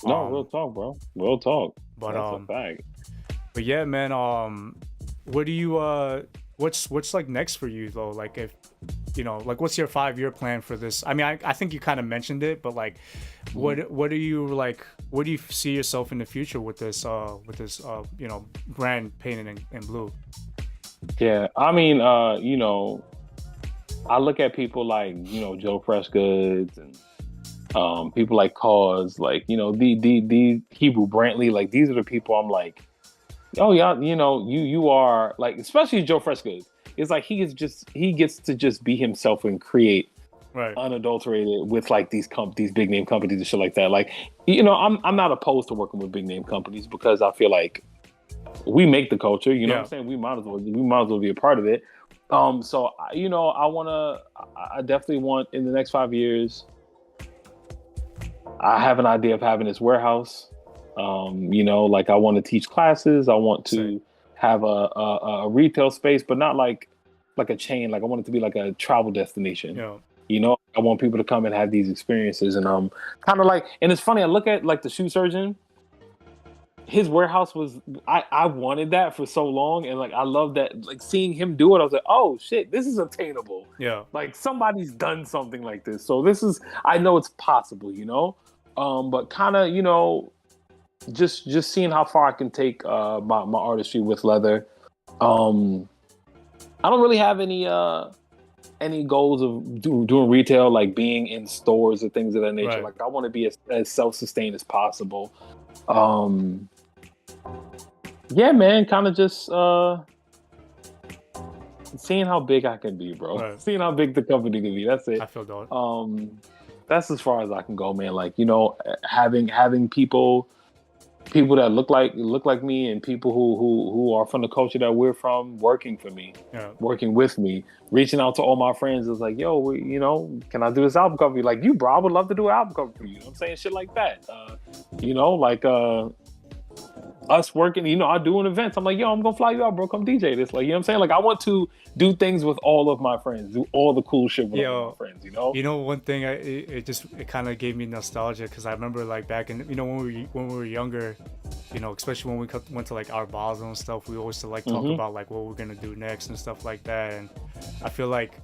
Um, real talk, bro. Real talk. But That's a fact. but yeah, man. What do you what's like next for you though? Like, if like, what's your 5-year plan for this? I mean, I think you kind of mentioned it, but, like, what are you, like, where do you see yourself in the future with this brand painted in blue? Yeah, I mean, I look at people like, Joe Freshgoods and people like Cause, like, the Hebrew Brantley, like, these are the people I'm like, oh yeah, you are, like, especially Joe Freshgoods. It's like he gets to just be himself and create Right. unadulterated with, like, these big name companies and shit like that. Like, I'm not opposed to working with big name companies because I feel like we make the culture. You know what I'm saying? We might as well be a part of it. So I definitely want, in the next 5 years, I have an idea of having this warehouse. Like, I want to teach classes. I want to Same. have a retail space, but not like a chain. Like, I want it to be like a travel destination. Yeah. I want people to come and have these experiences, and kind of like, and it's funny. I look at, like, the shoe surgeon. His warehouse was, I wanted that for so long, and, like, I love that, like, seeing him do it. I was like, oh shit, this is attainable. Yeah. Like, somebody's done something like this, so I know it's possible, but kind of, just seeing how far I can take my artistry with leather. I don't really have any goals of doing retail, like being in stores or things of that nature. Right. Like, I want to be as self-sustained as possible. Yeah, man, kind of just seeing how big I can be, bro. Right. Seeing how big the company can be. That's it. I feel that. That's as far as I can go, man. Like, having people that look like me, and people who are from the culture that we're from, working for me, working with me, reaching out to all my friends. It's like, yo, can I do this album cover? Like, you, bro, I would love to do an album cover for you. You know what I'm saying? Shit like that. us working, I doing events. I'm like, yo, I'm gonna fly you out, bro. Come DJ this. Like, you know what I'm saying? Like, I want to do things with all of my friends, do all the cool shit with all of my friends, One thing it kind of gave me nostalgia because I remember like back in when we were younger, especially when we went to like our Basel and stuff, we always like talk about like what we're gonna do next and stuff like that. And I feel like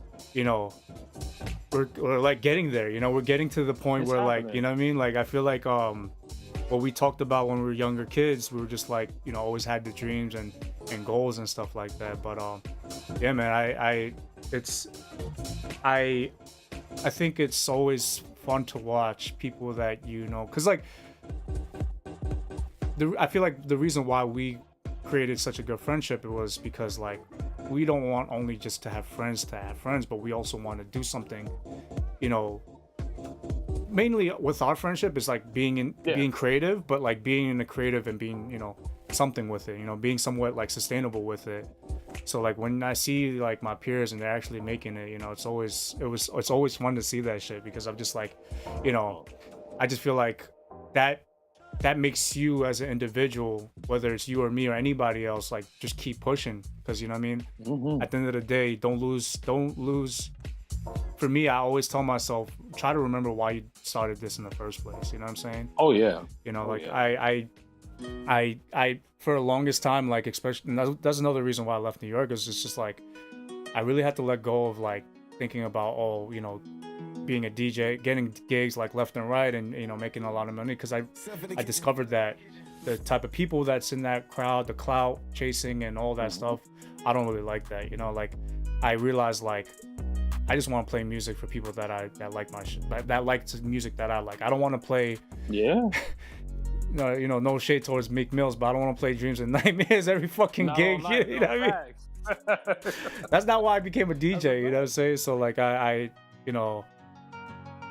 we're like getting there. We're getting to the point where happening. like, you know what I mean? Like I feel like what we talked about when we were younger kids, we were just like, always had the dreams and goals and stuff like that. But yeah, man, I think it's always fun to watch people that because like I feel like the reason why we created such a good friendship, it was because like we don't want only just to have friends, but we also want to do something, mainly with our friendship is like being creative, but like being in the creative and being something with it, being somewhat like sustainable with it. So like when I see like my peers and they're actually making it, it's always fun to see that shit, because I'm just like, I just feel like that makes you as an individual, whether it's you or me or anybody else, like just keep pushing, because you know what I mean. At the end of the day, don't lose. For me, I always tell myself, try to remember why you started this in the first place. You know what I'm saying? Oh yeah. I for the longest time, like especially, and that's another reason why I left New York, is it's just like I really had to let go of like thinking about being a DJ, getting gigs like left and right, and making a lot of money, because I discovered that the type of people that's in that crowd, the clout chasing and all that stuff, I don't really like that. Like I realized like I just want to play music for people that like my shit, that likes music that I like. I don't want to play no shade towards Meek Mills, but I don't want to play Dreams and Nightmares every fucking gig. You know what I mean? That's not why I became a DJ. You know what I'm saying? So like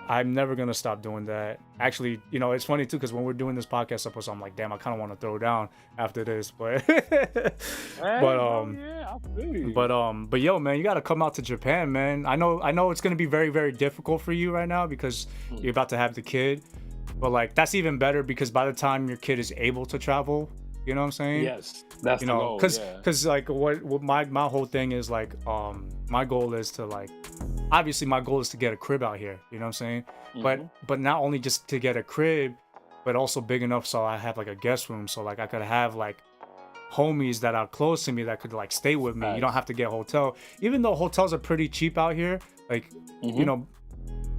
I'm never gonna stop doing that. Actually, it's funny too, because when we're doing this podcast episode, I'm like, damn, I kind of want to throw down after this, but but yo, man, you gotta come out to Japan, man. I know it's gonna be very, very difficult for you right now because you're about to have the kid, but like that's even better, because by the time your kid is able to travel, you know what I'm saying? Yes, that's the goal. Because like what my whole thing is like, my goal is to like, obviously my goal is to get a crib out here, you know what I'm saying? But not only just to get a crib, but also big enough so I have like a guest room, so like I could have like homies that are close to me that could like stay with me. You don't have to get a hotel, even though hotels are pretty cheap out here, like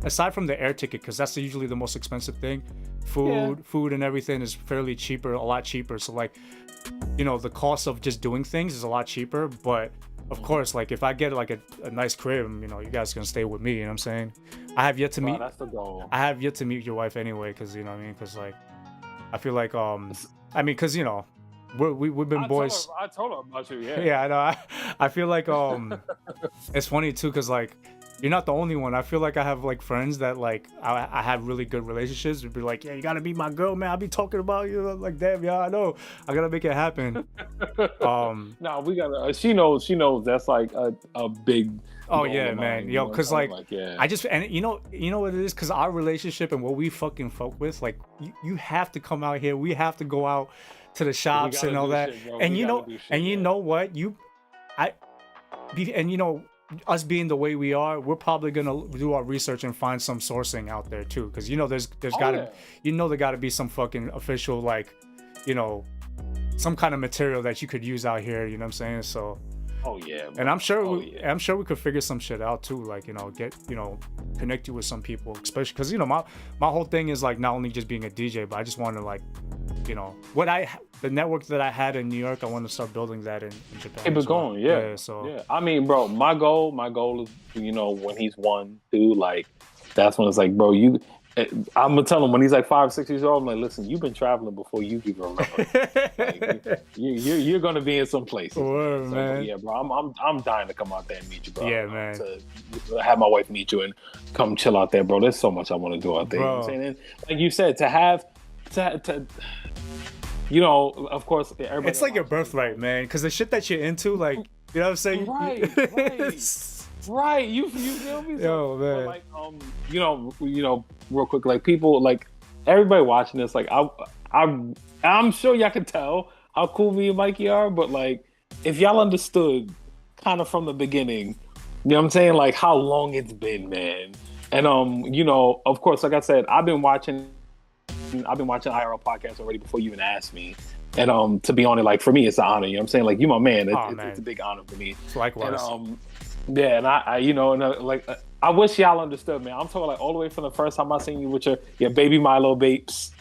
aside from the air ticket, because that's usually the most expensive thing. Food and everything is fairly cheaper, a lot cheaper. So like, the cost of just doing things is a lot cheaper. But of course, like if I get like a nice crib, you guys can stay with me. You know what I'm saying? I have yet to meet. That's the goal. I have yet to meet your wife anyway, because you know what I mean. Because like, I feel like because we've been boys. I told her about you. Yeah. Yeah, I know. I feel like it's funny too, because like, you're not the only one. I feel like I have like friends that like I have really good relationships. Would be like, yeah, you gotta be my girl, man. I'll be talking about you. I'm like, damn, yeah, I know. I gotta make it happen. No, we gotta. She knows. That's like a big. Oh yeah, man. Yo, cause like I just, and you know what it is, cause our relationship and what we fucking fuck with, like you have to come out here. We have to go out to the shops and all that. Shit, and you know what us being the way we are, we're probably gonna do our research and find some sourcing out there too, because there's gotta there gotta be some fucking official like some kind of material that you could use out here, you know what I'm saying? So and I'm sure we could figure some shit out too, like get connect you with some people, especially because my whole thing is like not only just being a DJ, but I just want to like the network that I had in New York, I want to start building that in Japan. Keep it going, yeah. So I mean, bro, my goal is when he's 1, 2, like that's when it's like, bro, I'm gonna tell him when he's like 5, 6 years old, I'm like, listen, you've been traveling before you even remember. Like, you're gonna be in some places. Word, man. Yeah, bro, I'm dying to come out there and meet you, bro. Yeah, man. To have my wife meet you and come chill out there, bro. There's so much I want to do out there. Bro. You know what I'm saying? And like you said, to have of course, everybody. It's like your birthright, man. Because the shit that you're into, like, you know what I'm saying? Right. You feel me? Yo, man. But like, real quick, like people, like everybody watching this, like I'm sure y'all can tell how cool me and Mikey are, but like, if y'all understood kind of from the beginning, you know what I'm saying? Like how long it's been, man. And you know, of course, like I said, I've been watching IRL podcasts already before you even asked me. And to be on it, like for me, it's an honor. You know what I'm saying? Like you my man. Man. It's a big honor for me. Likewise. And yeah, and I you know, and like I wish y'all understood, man. I'm talking like all the way from the first time I seen you with your baby Milo babes.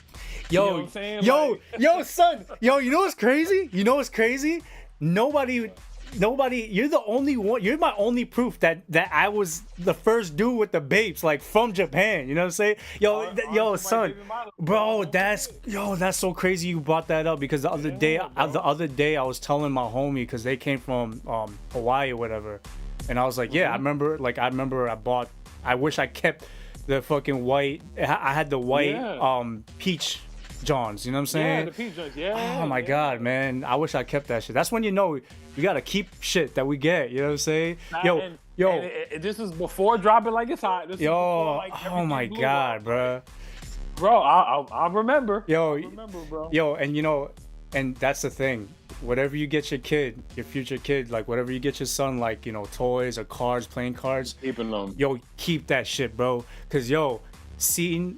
Yo, You know what I'm saying? yo, Like- yo, son. Yo, you know what's crazy? You know what's crazy? Nobody, you're the only one, you're my only proof that I was the first dude with the babes, like from Japan. You know what I'm saying? Yo, yo, son. Bro, that's so crazy you brought that up because the other day I was telling my homie because they came from Hawaii or whatever. And I was like, yeah, I remember I wish I kept the fucking white. I had the white peach Johns. You know what I'm saying? Yeah, the peach joints. Yeah. Oh my god, man! I wish I kept that shit. That's when you know you gotta keep shit that we get. You know what I'm saying? And this is before dropping like it's hot. This is before, like, oh everything my blew god, up. bro. Bro, I remember. Yo, I remember, bro. Yo, and you know, and that's the thing. Whatever you get your kid, your future kid, like whatever you get your son, like, you know, toys or cards, playing cards. Keeping them. Yo, keep that shit, bro. Cause yo, seeing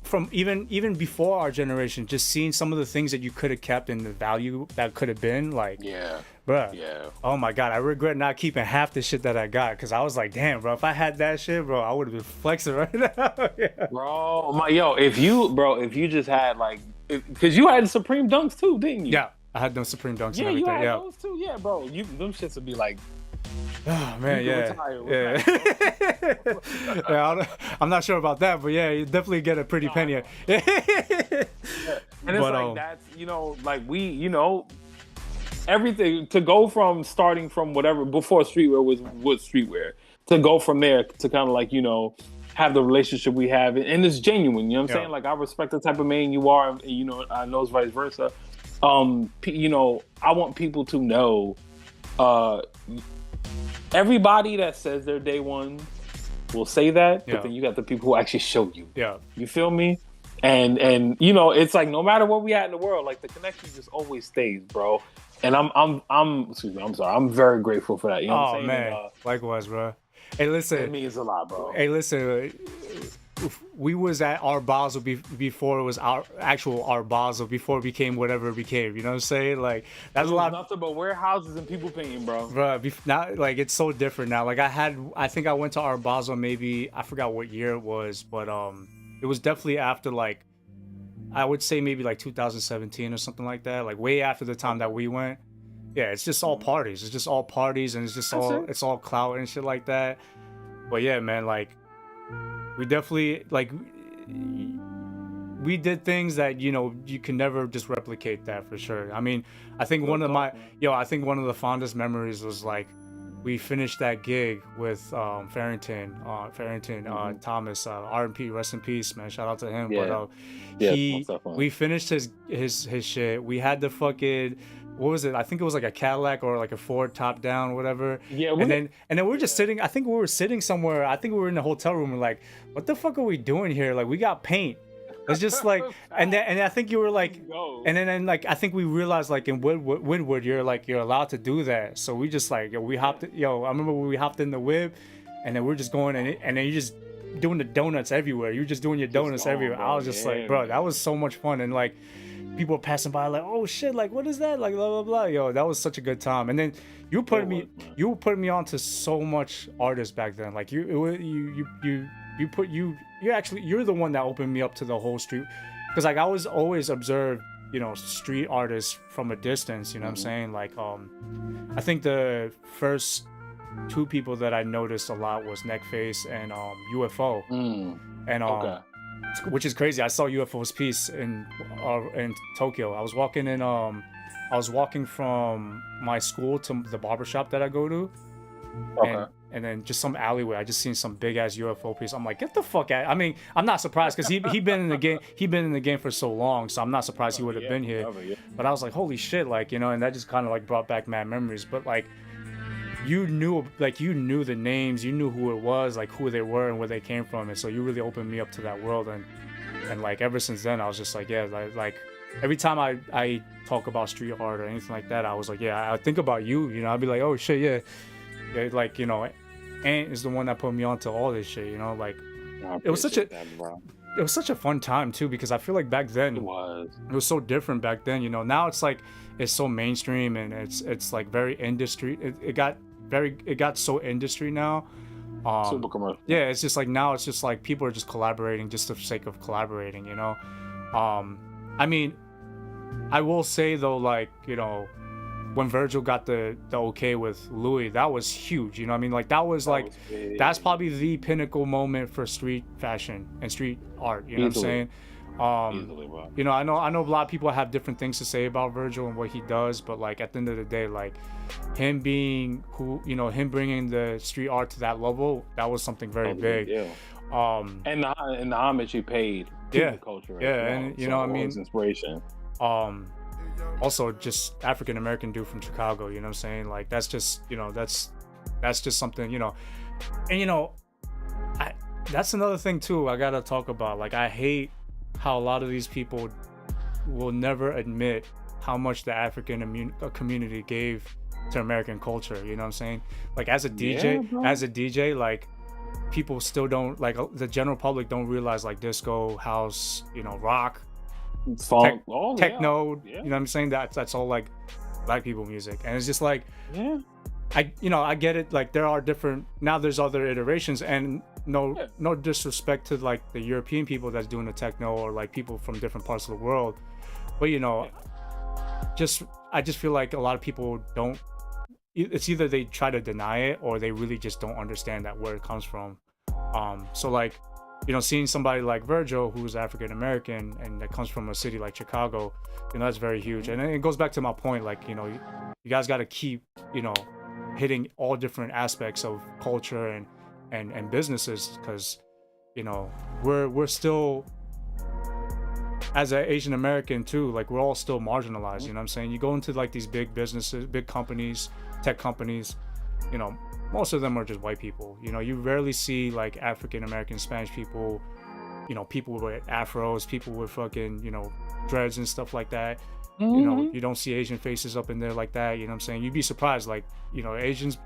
from even before our generation, just seeing some of the things that you could have kept and the value that could have been, like, Yeah. bruh. Yeah. Oh my god, I regret not keeping half the shit that I got. Cause I was like, damn, bro, if I had that shit, bro, I would have been flexing right now. Yeah. Bro, if you just had like, because you had Supreme Dunks too, didn't you? Yeah, I had those Supreme Dunks Yeah, and you everything. had Yeah. those too. Yeah, bro. Them shits would be like, Oh man, you yeah, can yeah. Yeah, I'm not sure about that, but yeah, you definitely get a pretty penny. And it's But, like that's, you know, like we, you know, everything to go from starting from whatever before streetwear was streetwear to go from there to kind of like, you know, have the relationship we have, and it's genuine. You know what I'm Yeah. saying? Like I respect the type of man you are, and you know, I know it's vice versa. You know, I want people to know, everybody that says they're day one will say that, Yeah. but then you got the people who actually show you. Yeah, You feel me? And you know, it's like no matter where we at in the world, like the connection just always stays, bro. And I'm sorry, I'm very grateful for that. You know what I'm oh saying? man, And, likewise, bro. Hey, it listen. means a lot, bro. Hey, listen. We was at Art Basel before it was our actual Art Basel, before it became whatever it became. You know what I'm saying? Like that's a lot. Nothing but warehouses and people painting, bro. Bro, now like it's so different now. Like I think I went to Art Basel, maybe I forgot what year it was, but it was definitely after, like, I would say maybe like 2017 or something like that. Like way after the time that we went. Yeah, it's just all parties. It's just all parties, and it's just it's all clout and shit like that. But yeah, man, like we definitely, like, we did things that, you know, you can never just replicate that for sure. I mean, I think one of the fondest memories was like we finished that gig with Farrington Thomas, R&P, rest in peace, man. Shout out to him. Yeah. But we finished his shit. We had the fucking, what was it? I think it was like a Cadillac or like a Ford top down, whatever. Yeah, and then we were just sitting. I think we were sitting somewhere. I think we were in the hotel room. We're like, what the fuck are we doing here? Like, we got paint. It's just like, and I think you were like, and then like I think we realized, like, in Woodward, you're allowed to do that. So we just like, I remember when we hopped in the whip, and then we're just going, and then you're just doing the donuts everywhere. You're just doing your donuts everywhere. Bro. I was just like, bro, that was so much fun, and like people were passing by like, oh shit, like what is that? Like blah blah blah. Yo, that was such a good time. And then you put me onto so much artists back then. Like you're the one that opened me up to the whole street, because like I was always observed, you know, street artists from a distance. You know what I'm saying? Like I think the first two people that I noticed a lot was Neckface and UFO. And which is crazy. I saw UFO's piece in Tokyo. I was walking from my school to the barbershop that I go to. And then just some alleyway, I just seen some big ass UFO piece. I'm like, get the fuck out! I mean, I'm not surprised because he been in the game. He been in the game for so long, so I'm not surprised he would have been here. But I was like, holy shit, like, you know, and that just kind of like brought back mad memories. But like, you knew the names, you knew who it was, like who they were and where they came from, and so you really opened me up to that world. And like ever since then, I was just like, yeah, like every time I talk about street art or anything like that, I was like, yeah, I think about you. You know, I'd be like, oh shit, yeah, yeah, like you know, Ant is the one that put me onto all this shit. You know, like I it was such a appreciate that, bro. it was such a fun time too because I feel like back It then was. it was so different back then. You know, now it's like it's so mainstream and it's like very industry. It got so industry now. Super commercial. Yeah, it's just like now it's just like people are just collaborating just for the sake of collaborating. You know, I mean, I will say though, like you know, when Virgil got the okay with Louis, that was huge. You know, what I mean, like that was like big. that's probably the pinnacle moment for street fashion and street art. You know Easily. what I'm saying? Easily, bro. You know, I know a lot of people have different things to say about Virgil and what he does, but like at the end of the day, like him being who, you know, him bringing the street art to that level, that was something very big. Yeah. Um, And the homage he paid to Yeah. the culture. Yeah, as well. and you So know what I it mean? was inspiration. Also just African American dude from Chicago, you know what I'm saying? Like that's just, you know, that's just something, you know. And you know, that's another thing too I gotta talk about. Like I hate how a lot of these people will never admit how much the African community gave to American culture, you know what I'm saying? Like as a DJ, like people still don't like the general public don't realize like disco, house, you know, rock, Funk, techno, yeah. you know what I'm saying? That's all like black people music. And it's just like Yeah. I get it, like there are different now there's other iterations and no Yeah. no disrespect to like the European people that's doing the techno or like people from different parts of the world. But you know, I just feel like a lot of people don't it's either they try to deny it or they really just don't understand that where it comes from. So like, you know, seeing somebody like Virgil who's African American and that comes from a city like Chicago, you know, that's very huge. And it goes back to my point, like, you know, you guys got to keep, you know, hitting all different aspects of culture and businesses because, you know, we're still as an Asian American too, like we're all still marginalized, you know what I'm saying? You go into like these big businesses, big companies, tech companies, you know, most of them are just white people. You know, you rarely see like African American, Spanish people, you know, people with afros, people with fucking, you know, dreads and stuff like that. You know, you don't see Asian faces up in there like that, you know what I'm saying? You'd be surprised, like, you know, Asians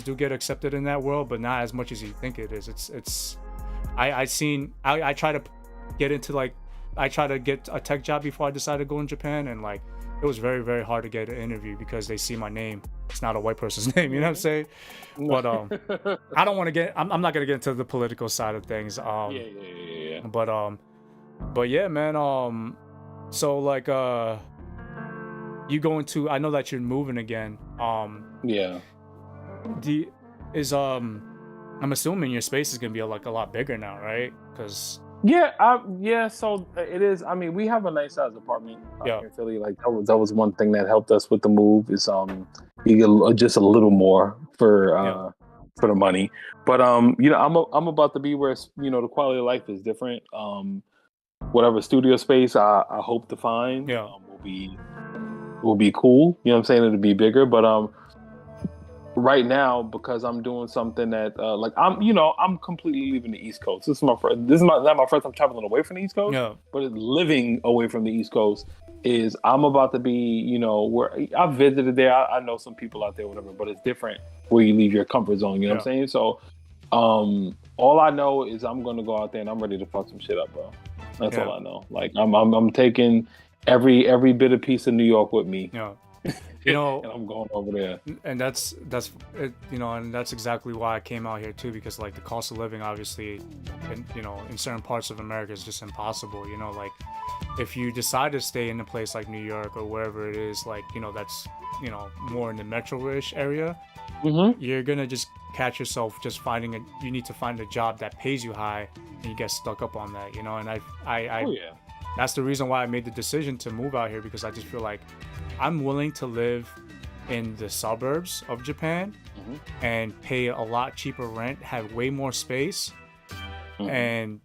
do get accepted in that world, but not as much as you think it is. I try to get into like I tried to get a tech job before I decided to go in Japan, and like it was very, very hard to get an interview because they see my name. It's not a white person's name, you know what I'm saying? But I don't want to get. I'm not gonna get into the political side of things. Yeah. But yeah, man. So like you going to? I know that you're moving again. Yeah. I'm assuming your space is gonna be like a lot bigger now, right? Because Yeah. So it is. I mean, we have a nice size apartment Yeah. here in Philly. Like that was one thing that helped us with the move. Is you get just a little more for the money. But you know, I'm about to be where you know the quality of life is different. Whatever studio space I hope to find will be cool. You know what I'm saying? It'll be bigger, but right now because I'm doing something that like I'm completely leaving the East Coast. This is not my first time traveling away from the East Coast. Yeah. But living away from the East Coast is I'm about to be, you know, where I've visited there. I know some people out there, whatever, but it's different where you leave your comfort zone. You know what I'm saying? So all I know is I'm gonna go out there and I'm ready to fuck some shit up, bro. That's all I know. Like I'm taking every bit of piece of New York with me. Yeah. You know, and I'm going over there. And that's it, you know, and that's exactly why I came out here too, because like the cost of living obviously in certain parts of America is just impossible. You know, like if you decide to stay in a place like New York or wherever it is, like, you know, that's, you know, more in the metro-ish area, you're gonna just catch yourself just you need to find a job that pays you high and you get stuck up on that, you know. And that's the reason why I made the decision to move out here, because I just feel like I'm willing to live in the suburbs of Japan and pay a lot cheaper rent, have way more space, and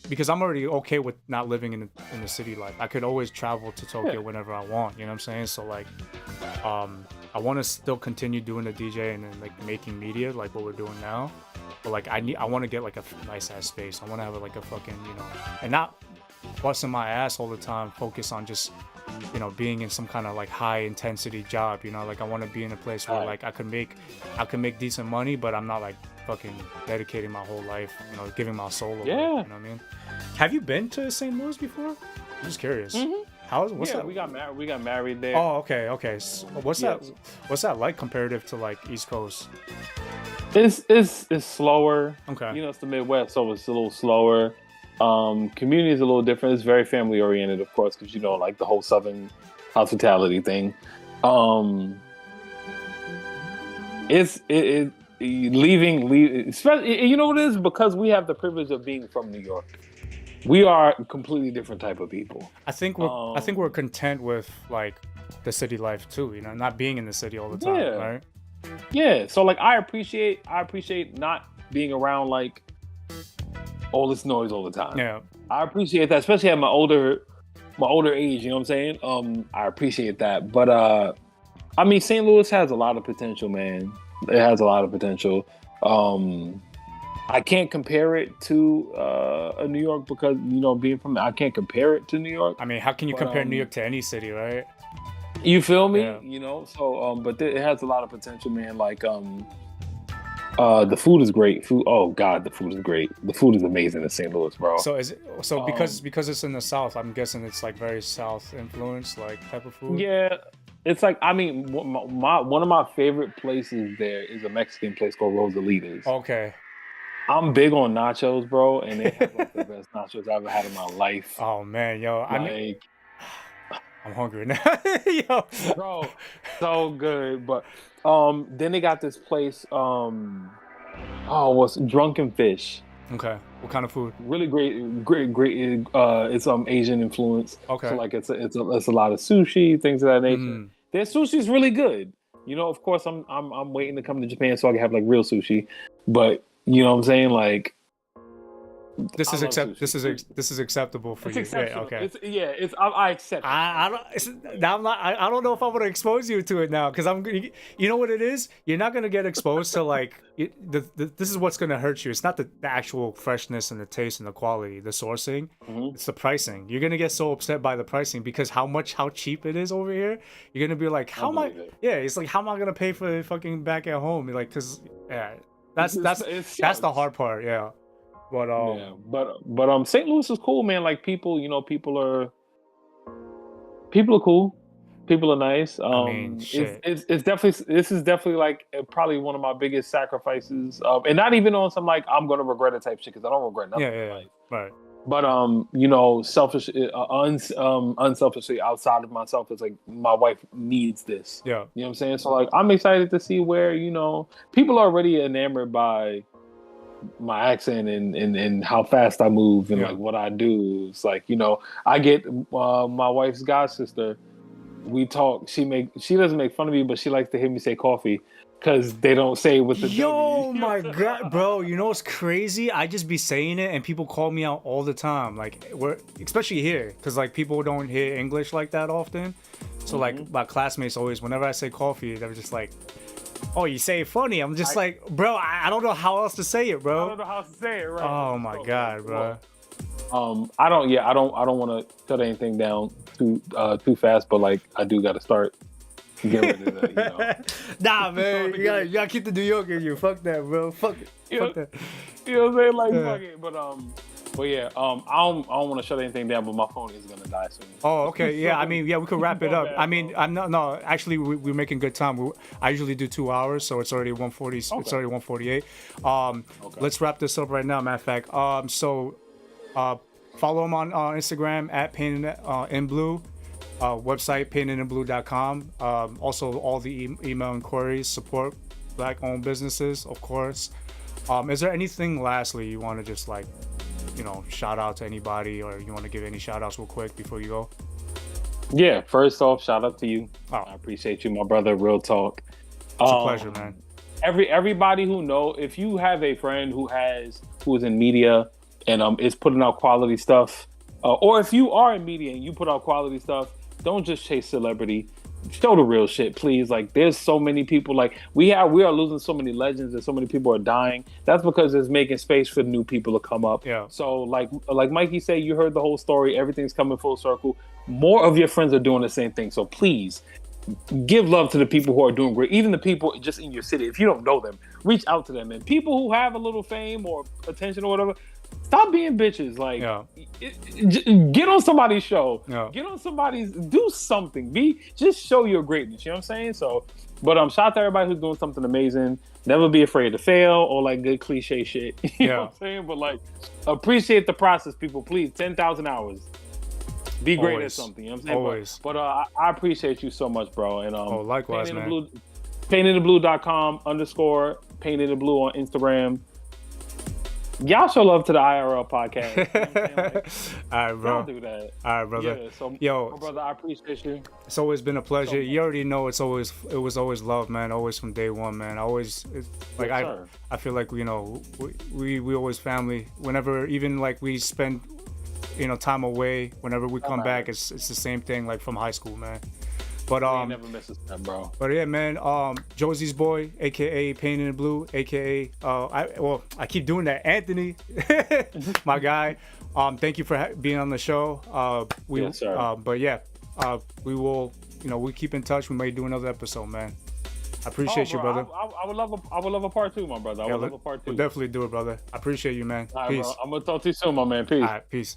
because I'm already okay with not living in the city life. I could always travel to Tokyo whenever I want, you know what I'm saying? So like I want to still continue doing the DJ and then like making media like what we're doing now, but like I want to get like a nice ass space. I want to have like a fucking, you know, and not busting my ass all the time, focus on just, being in some kind of like high intensity job. Like I want to be in a place where Right. like I can make decent money, but I'm not like fucking dedicating my whole life, giving my soul away. Yeah. You know what I mean? Have you been to St. Louis before? I'm just curious. What's Yeah, that? we got married. We got married there. Oh, okay. What's Yeah. what's that like comparative to like East Coast? It's slower. Okay. It's the Midwest, so it's a little slower. Community is a little different. It's very family oriented, of course, because like the whole Southern hospitality thing. It's leaving. Especially, you know what it is, because we have the privilege of being from New York. We are a completely different type of people. I think we're content with like the city life too. Not being in the city all the time, Yeah. right? Yeah, so like I appreciate not being around like all this noise all the time. Yeah. I appreciate that, especially at my older age, you know what I'm saying? I appreciate that. But I mean, St. Louis has a lot of potential, man. It has a lot of potential. I can't compare it to New York because, being from I can't compare it to New York. I mean, how can you But, compare New York to any city, right? You feel me? Yeah. So but it has a lot of potential, man. Like the food is great. Oh God, the food is great. The food is amazing in St. Louis, bro. So because it's in the South, I'm guessing it's like very South influenced, like type of food. Yeah, it's like, I mean, one of my favorite places there is a Mexican place called Rosalitas. Okay. I'm big on nachos, bro, and they have like the best nachos I've ever had in my life. Oh man, yo, I mean, Like, I'm hungry now. Yo. bro, so good. But then they got this place. What's Drunken Fish? Okay. What kind of food? Really great. It's Asian influence. Okay. So like it's a lot of sushi, things of that nature. Mm. Their sushi's really good. Of course I'm waiting to come to Japan so I can have like real sushi. But you know what I'm saying? Like, This I is love sushi. this is acceptable for it's you. exceptional. Yeah, okay. I accept it. I don't. Now I'm not. I don't know if I want to expose you to it now because I'm. You know what it is? You're not gonna get exposed to like. This is what's gonna hurt you. It's not the actual freshness and the taste and the quality, the sourcing. It's the pricing. You're gonna get so upset by the pricing because how cheap it is over here. You're gonna be like, how am I? believe it. Yeah, it's like how am I gonna pay for it fucking back at home? Like, cause yeah, that's the sucks. hard part. Yeah, but Yeah, but St. Louis is cool, man. Like people are cool. People are nice. mean, shit. It's definitely, this is definitely like probably one of my biggest sacrifices. And not even on some like I'm gonna regret it type shit, because I don't regret nothing in life. Right. But selfish, unselfishly outside of myself, it's like my wife needs this. Yeah. You know what I'm saying? So like I'm excited to see where people are already enamored by my accent and how fast I move and Yeah. like what I do. It's like I get my wife's god sister. We talk. She doesn't make fun of me, but she likes to hear me say coffee because they don't say it with the Yo, W. my God, bro! You know what's crazy? I just be saying it, and people call me out all the time. Like especially here, because like people don't hear English like that often. So like my classmates always, whenever I say coffee, they're just like, "Oh, you say it funny." I'm just like, bro, I don't know how else to say it, I bro. don't know how to say it right. Oh my God, bro. I don't want to shut anything down too fast, but like I do got to start getting rid of that. Nah, man, you gotta keep the New York in you. Fuck that, bro. Fuck it. Fuck that. You know what I'm saying? Like Yeah. fuck it. But yeah, I don't want to shut anything down, but my phone is gonna die soon. Oh, okay. Yeah, I mean, yeah, we could wrap it My up. bad, I mean, bro. I'm not. No, actually, we're making good time. I usually do 2 hours, so it's already 1:40. It's Okay. already 1:48. Let's wrap this up right now. Matter of fact, follow him on Instagram at Painted in Blue. Website paintedinblue.com. Also, all the email inquiries, support Black-owned businesses, of course. Is there anything lastly you want to just like, shout out to anybody, or you want to give any shout outs real quick before you go? Yeah, first off, shout out to you. Oh. I appreciate you, my brother. Real talk. It's a pleasure, man. Everybody who if you have a friend who is in media and is putting out quality stuff, or if you are in media and you put out quality stuff, don't just chase celebrity. show the real shit, please. Like, there's so many people. Like, we are losing so many legends, and so many people are dying. That's because it's making space for new people to come up. Yeah. So, like Mikey said, you heard the whole story. Everything's coming full circle. More of your friends are doing the same thing. So please give love to the people who are doing great. Even the people just in your city. If you don't know them, reach out to them. And people who have a little fame or attention or whatever, stop being bitches. Like, get on somebody's show. Yeah. Get on somebody's. Do something. Just show your greatness. You know what I'm saying? So, but shout out to everybody who's doing something amazing. Never be afraid to fail or like good cliche shit. You know what I'm saying? But like, appreciate the process, people. Please, 10,000 hours. Be great at something. You know what I'm saying? Always. But I appreciate you so much, bro. And likewise, man. Paintedintheblue.com _ paintedintheblue on Instagram. Y'all show love to the IRL podcast. You know what I'm saying? Like, all right, bro. y'all do that. All right, brother. Yeah, so, yo, brother, I appreciate you. It's always been a pleasure. You already know it was always love, man. Always from day one, man. I feel like we always family. Whenever even like we spend time away, whenever we come back, it's the same thing like from high school, man. But never miss a step, bro. But yeah, man. Josie's boy, aka Painted in Blue, aka I keep doing that. Anthony, my guy. Thank you for being on the show. Yes, sir. But yeah, we will. We keep in touch. We may do another episode, man. I appreciate you, brother. I would love a part 2, my brother. I would love a part 2. We'll definitely do it, brother. I appreciate you, man. All right, Peace. bro. I'm gonna talk to you soon, my man. Peace. All right, peace.